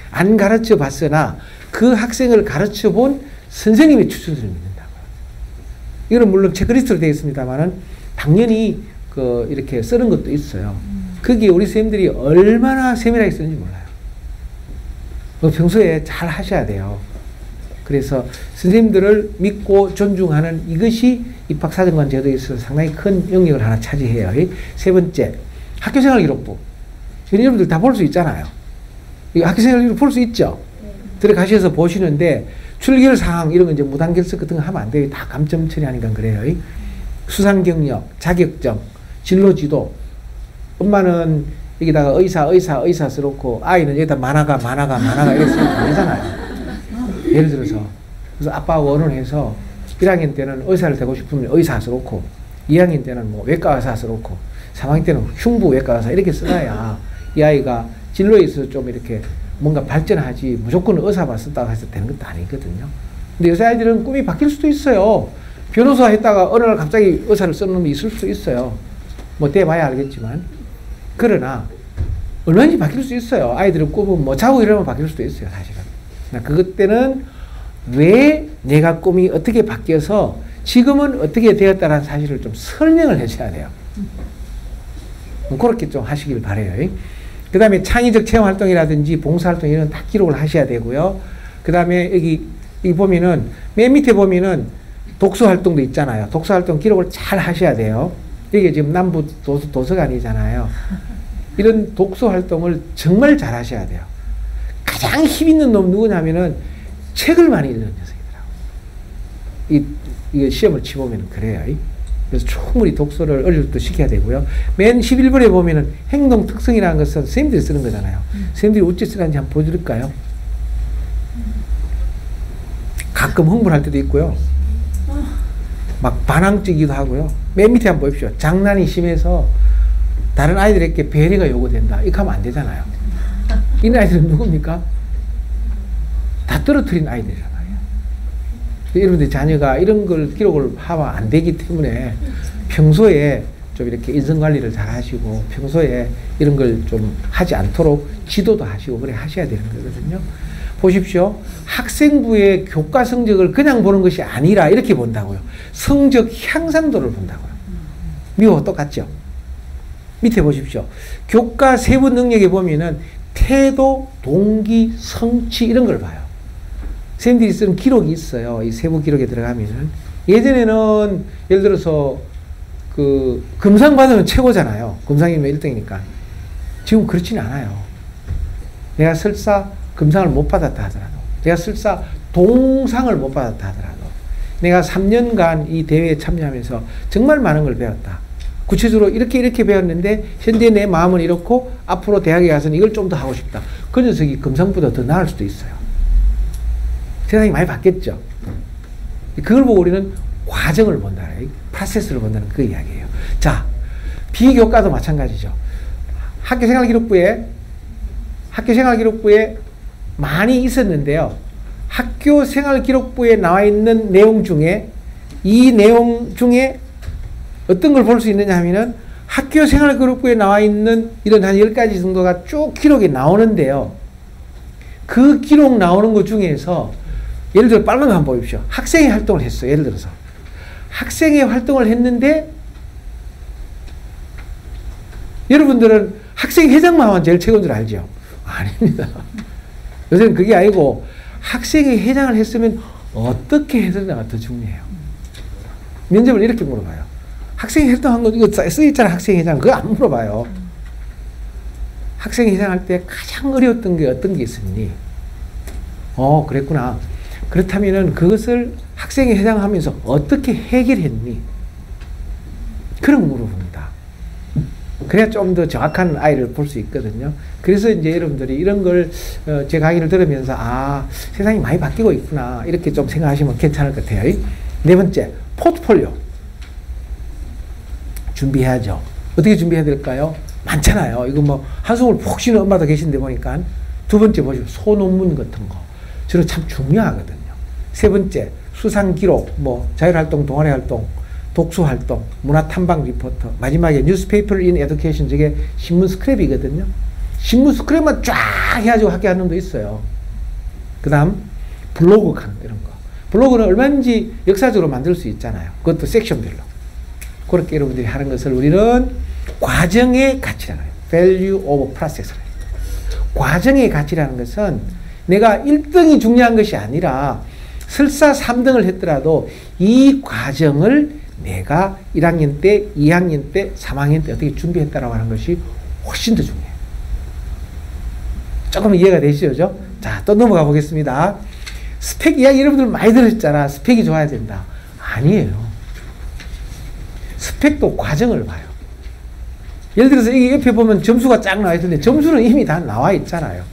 [SPEAKER 1] 안 가르쳐 봤으나 그 학생을 가르쳐 본 선생님의 추천서를 믿는다고요. 이거는 물론 체크리스트로 되어 있습니다만은 당연히 이렇게 쓰는 것도 있어요. 거기에 우리 선생님들이 얼마나 세밀하게 쓰는지 몰라요. 평소에 잘 하셔야 돼요. 그래서 선생님들을 믿고 존중하는 이것이 입학사정관 제도에 있어서 상당히 큰 영역을 하나 차지해요. 세 번째, 학교생활 기록부. 여러분들 다 볼 수 있잖아요. 학교생활 기록 볼 수 있죠? 들어가셔서 보시는데 출결 사항 이런 거 이제 무단결석 같은 거 하면 안 돼요. 다 감점 처리하니까 그래요. 수상 경력, 자격증, 진로 지도. 엄마는 여기다가 의사 써놓고 아이는 여기다 만화가 이렇게 쓰면 안 되잖아요. 예를 들어서 그래서 아빠하고 의논해서 1학년 때는 의사를 되고 싶으면 의사 써놓고 2학년 때는 뭐 외과 의사 써놓고 3학년 때는 흉부 외과 의사 이렇게 써놔야 이 아이가 진로에 있어서 좀 이렇게 뭔가 발전하지 무조건 의사만 썼다고 해서 되는 것도 아니거든요. 근데 요새 아이들은 꿈이 바뀔 수도 있어요. 변호사 했다가 어느 날 갑자기 의사를 쓰는 놈이 있을 수도 있어요. 뭐 돼봐야 알겠지만. 그러나 얼마든지 바뀔 수 있어요. 아이들은 꿈은 뭐 자고 이러면 바뀔 수도 있어요, 사실은. 그것 때는 왜 내가 꿈이 어떻게 바뀌어서 지금은 어떻게 되었다는 사실을 좀 설명을 해줘야 돼요. 그렇게 좀 하시길 바라요. 그 다음에 창의적 체험활동이라든지 봉사활동 이런 다 기록을 하셔야 되고요. 그 다음에 여기 보면은 맨 밑에 보면은 독서활동도 있잖아요. 독서활동 기록을 잘 하셔야 돼요. 이게 지금 남부 도서관이잖아요. 이런 독서활동을 정말 잘 하셔야 돼요. 가장 힘 있는 놈 누구냐면은 책을 많이 읽는 녀석이더라고요. 이게 시험을 치보면 그래요. 그래서 충분히 독서를 어릴 때부터 시켜야 되고요. 맨 11번에 보면은 행동 특성이라는 것은 선생님들이 쓰는 거잖아요. 선생님들이 어찌 쓰는지 한번 보여드릴까요? 가끔 흥분할 때도 있고요. 막 반항적이기도 하고요. 맨 밑에 한번 보십시오. 장난이 심해서 다른 아이들에게 배려가 요구된다. 이렇게 하면 안 되잖아요. 이 아이들은 누굽니까? 다 떨어뜨린 아이들이잖아요. 여러분들 자녀가 이런 걸 기록을 하면 안 되기 때문에 평소에 좀 이렇게 인성관리를 잘 하시고 평소에 이런 걸 좀 하지 않도록 지도도 하시고 그래 하셔야 되는 거거든요. 보십시오. 학생부의 교과 성적을 그냥 보는 것이 아니라 이렇게 본다고요. 성적 향상도를 본다고요. 미국과 똑같죠. 밑에 보십시오. 교과 세부 능력에 보면은 태도, 동기, 성취 이런 걸 봐요. 선생님들이 쓰는 기록이 있어요. 이 세부 기록에 들어가면은. 예전에는 예를 들어서 그 금상 받으면 최고잖아요. 금상이면 1등이니까. 지금 그렇지는 않아요. 내가 설사 금상을 못 받았다 하더라도, 내가 설사 동상을 못 받았다 하더라도, 내가 3년간 이 대회에 참여하면서 정말 많은 걸 배웠다. 구체적으로 이렇게 배웠는데 현재 내 마음은 이렇고 앞으로 대학에 가서는 이걸 좀 더 하고 싶다. 그 녀석이 금상보다 더 나을 수도 있어요. 세상이 많이 바뀌었죠. 그걸 보고 우리는 과정을 본다. 프로세스를 본다는 그 이야기예요. 자, 비교과도 마찬가지죠. 학교생활기록부에 많이 있었는데요. 학교생활기록부에 나와 있는 내용 중에 이 내용 중에 어떤 걸 볼 수 있느냐 하면은 학교생활기록부에 나와 있는 이런 한 10가지 정도가 쭉 기록이 나오는데요. 그 기록 나오는 것 중에서 예를 들어 빨간 거 한번 보십시오. 학생회 활동을 했어요. 예를 들어서 학생회 활동을 했는데 여러분들은 학생회장만 하면 제일 최고인 줄 알죠? 아닙니다. 요새는 그게 아니고 학생회 회장을 했으면 어떻게 했느냐가 더 중요해요. 면접을 이렇게 물어봐요. 학생회 활동한 거 이거 써있잖아. 학생회장 그거 안 물어봐요. 학생회장 할 때 가장 어려웠던 게 어떤 게 있었니? 그랬구나. 그렇다면은 그것을 학생회 회장하면서 어떻게 해결했니? 그런 거 물어봅니다. 그래야 좀 더 정확한 아이를 볼 수 있거든요. 그래서 이제 여러분들이 이런 걸 제 강의를 들으면서 세상이 많이 바뀌고 있구나 이렇게 좀 생각하시면 괜찮을 것 같아요. 네 번째, 포트폴리오 준비해야죠. 어떻게 준비해야 될까요? 많잖아요. 이거 뭐 한숨을 푹 쉬는 엄마도 계신데 보니까. 두 번째 보시면 소논문 같은 거 저는 참 중요하거든요. 세 번째, 수상 기록, 뭐 자율활동, 동아리활동, 독서활동, 문화탐방 리포터, 마지막에 뉴스페이퍼 인 에듀케이션, 저게 신문 스크랩이거든요. 신문 스크랩만 쫙 해가지고 학교 하는 놈도 있어요. 그 다음 블로그 하는 이런 거. 블로그는 얼마든지 역사적으로 만들 수 있잖아요. 그것도 섹션별로. 그렇게 여러분들이 하는 것을 우리는 과정의 가치라고 해요. Value of Process를 해요. 과정의 가치라는 것은 내가 1등이 중요한 것이 아니라 설사 3등을 했더라도 이 과정을 내가 1학년 때, 2학년 때, 3학년 때 어떻게 준비했다라고 하는 것이 훨씬 더 중요해요. 조금 이해가 되시죠? 자, 또 넘어가 보겠습니다. 스펙 이야기 여러분들 많이 들으셨잖아. 스펙이 좋아야 된다. 아니에요. 스펙도 과정을 봐요. 예를 들어서 이게 옆에 보면 점수가 쫙 나와 있는데 점수는 이미 다 나와 있잖아요.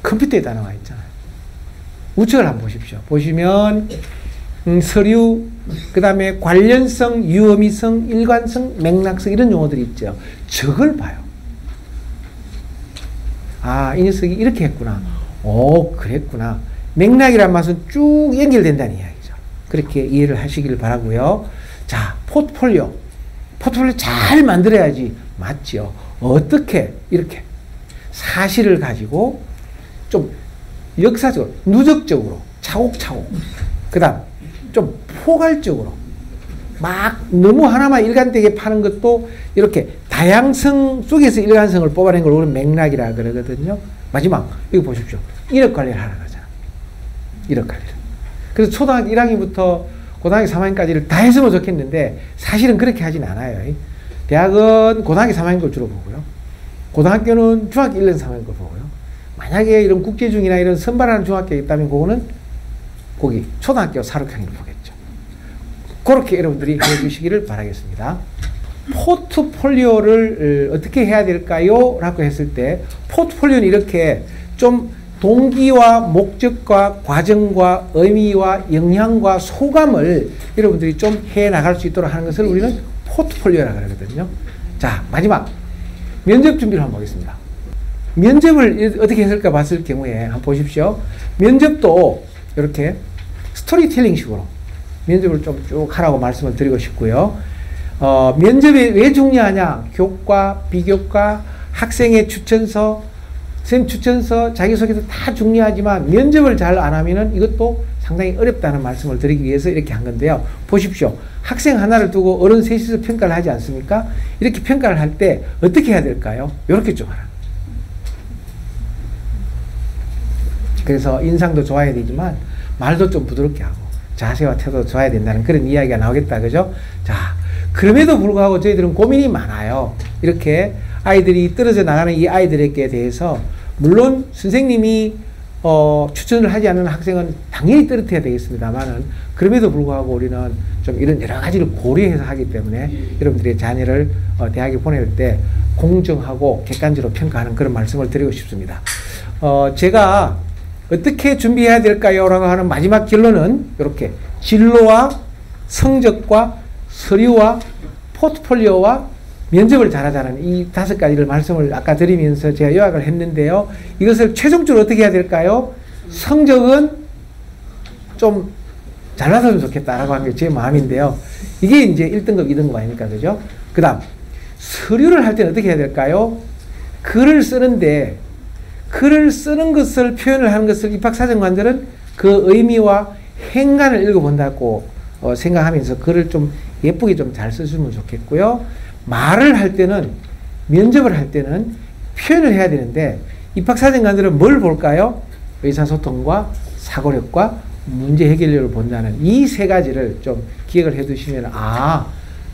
[SPEAKER 1] 컴퓨터에 다 나와 있잖아요. 우측을 한번 보십시오. 보시면 서류, 그 다음에 관련성, 유의미성, 일관성, 맥락성 이런 용어들이 있죠. 저걸 봐요. 이 녀석이 이렇게 했구나. 그랬구나. 맥락이란 맛은 쭉 연결된다는 이야기죠. 그렇게 이해를 하시길 바라고요. 자, 포트폴리오 잘 만들어야지. 맞죠? 어떻게? 이렇게 사실을 가지고 좀 역사적으로, 누적적으로, 차곡차곡. 그 다음 좀 포괄적으로 막 너무 하나만 일관되게 파는 것도 이렇게 다양성 속에서 일관성을 뽑아낸 걸 우리는 맥락이라 그러거든요. 마지막 여기 보십시오. 이력 관리를 하는 거잖아. 이력 관리를. 그래서 초등학교 1학년부터 고등학교 3학년까지를 다 했으면 좋겠는데 사실은 그렇게 하진 않아요. 대학은 고등학교 3학년 걸 주로 보고요. 고등학교는 중학교 1년 3학년 걸 보고요. 만약에 이런 국제중이나 이런 선발하는 중학교가 있다면 그거는 거기 초등학교 4,6학년을 보겠죠. 그렇게 여러분들이 해주시기를 바라겠습니다. 포트폴리오를 어떻게 해야 될까요? 라고 했을 때 포트폴리오는 이렇게 좀 동기와 목적과 과정과 의미와 영향과 소감을 여러분들이 좀 해나갈 수 있도록 하는 것을 우리는 포트폴리오라고 그러거든요. 자, 마지막 면접 준비를 한번 보겠습니다. 면접을 어떻게 했을까 봤을 경우에 한번 보십시오. 면접도 이렇게 스토리텔링 식으로 면접을 좀 쭉 하라고 말씀을 드리고 싶고요. 면접이 왜 중요하냐? 교과, 비교과, 학생의 추천서, 선생님 추천서, 자기소개서 다 중요하지만 면접을 잘 안 하면은 이것도 상당히 어렵다는 말씀을 드리기 위해서 이렇게 한 건데요. 보십시오. 학생 하나를 두고 어른 셋이서 평가를 하지 않습니까? 이렇게 평가를 할 때 어떻게 해야 될까요? 이렇게 좀 하라. 그래서 인상도 좋아야 되지만 말도 좀 부드럽게 하고 자세와 태도도 좋아야 된다는 그런 이야기가 나오겠다. 그죠? 자, 그럼에도 불구하고 저희들은 고민이 많아요. 이렇게 아이들이 떨어져 나가는 이 아이들에게 대해서 물론 선생님이 추천을 하지 않는 학생은 당연히 떨어뜨려야 되겠습니다만은 그럼에도 불구하고 우리는 좀 이런 여러 가지를 고려해서 하기 때문에 여러분들의 자녀를 대학에 보낼 때 공정하고 객관적으로 평가하는 그런 말씀을 드리고 싶습니다. 제가 어떻게 준비해야 될까요? 라고 하는 마지막 결론은 이렇게 진로와 성적과 서류와 포트폴리오와 면접을 잘하자는 이 5가지를 말씀을 아까 드리면서 제가 요약을 했는데요. 이것을 최종적으로 어떻게 해야 될까요? 성적은 좀 잘 나왔으면 좋겠다라고 하는 게 제 마음인데요. 이게 이제 1등급, 2등급 아닙니까? 그죠? 그 다음, 서류를 할 때는 어떻게 해야 될까요? 글을 쓰는데, 글을 쓰는 것을 표현을 하는 것을 입학사정관들은 그 의미와 행간을 읽어본다고 생각하면서 글을 좀 예쁘게 좀 잘 써주면 좋겠고요. 말을 할 때는, 면접을 할 때는 표현을 해야 되는데 입학사정관들은 뭘 볼까요? 의사소통과 사고력과 문제 해결력을 본다는 이 3가지를 좀 기억을 해 두시면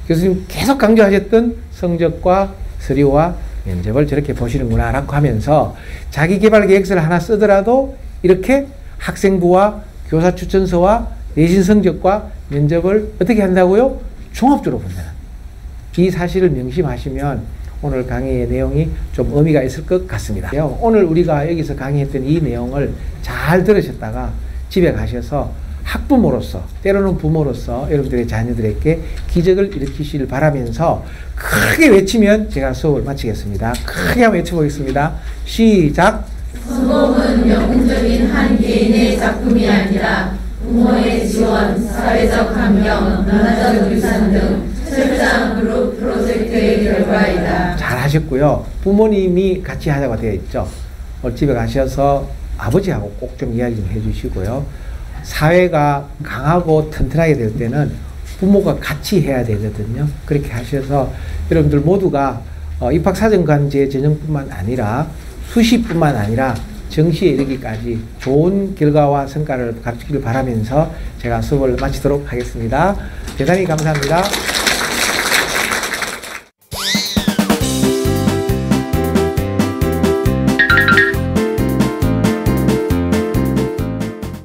[SPEAKER 1] 교수님 계속 강조하셨던 성적과 서류와 면접을 저렇게 보시는구나 라고 하면서 자기개발 계획서를 하나 쓰더라도 이렇게 학생부와 교사 추천서와 내신 성적과 면접을 어떻게 한다고요? 종합적으로 본다는 이 사실을 명심하시면 오늘 강의의 내용이 좀 의미가 있을 것 같습니다. 오늘 우리가 여기서 강의했던 이 내용을 잘 들으셨다가 집에 가셔서 학부모로서 때로는 부모로서 여러분들의 자녀들에게 기적을 일으키시길 바라면서 크게 외치면 제가 수업을 마치겠습니다. 크게 한번 외쳐보겠습니다. 시작!
[SPEAKER 2] 성공은 영웅적인 한 개인의 작품이 아니라 부모의 지원, 사회적 환경, 문화적 유산 등 철저한 그룹 프로젝트의 결과이다.
[SPEAKER 1] 잘 하셨고요. 부모님이 같이 하자고 되어 있죠. 집에 가셔서 아버지하고 꼭 좀 이야기 좀 해주시고요. 사회가 강하고 튼튼하게 될 때는 부모가 같이 해야 되거든요. 그렇게 하셔서 여러분들 모두가 입학사정관제 전형뿐만 아니라 수시뿐만 아니라 정시에 이르기까지 좋은 결과와 성과를 가르치기를 바라면서 제가 수업을 마치도록 하겠습니다. 대단히 감사합니다.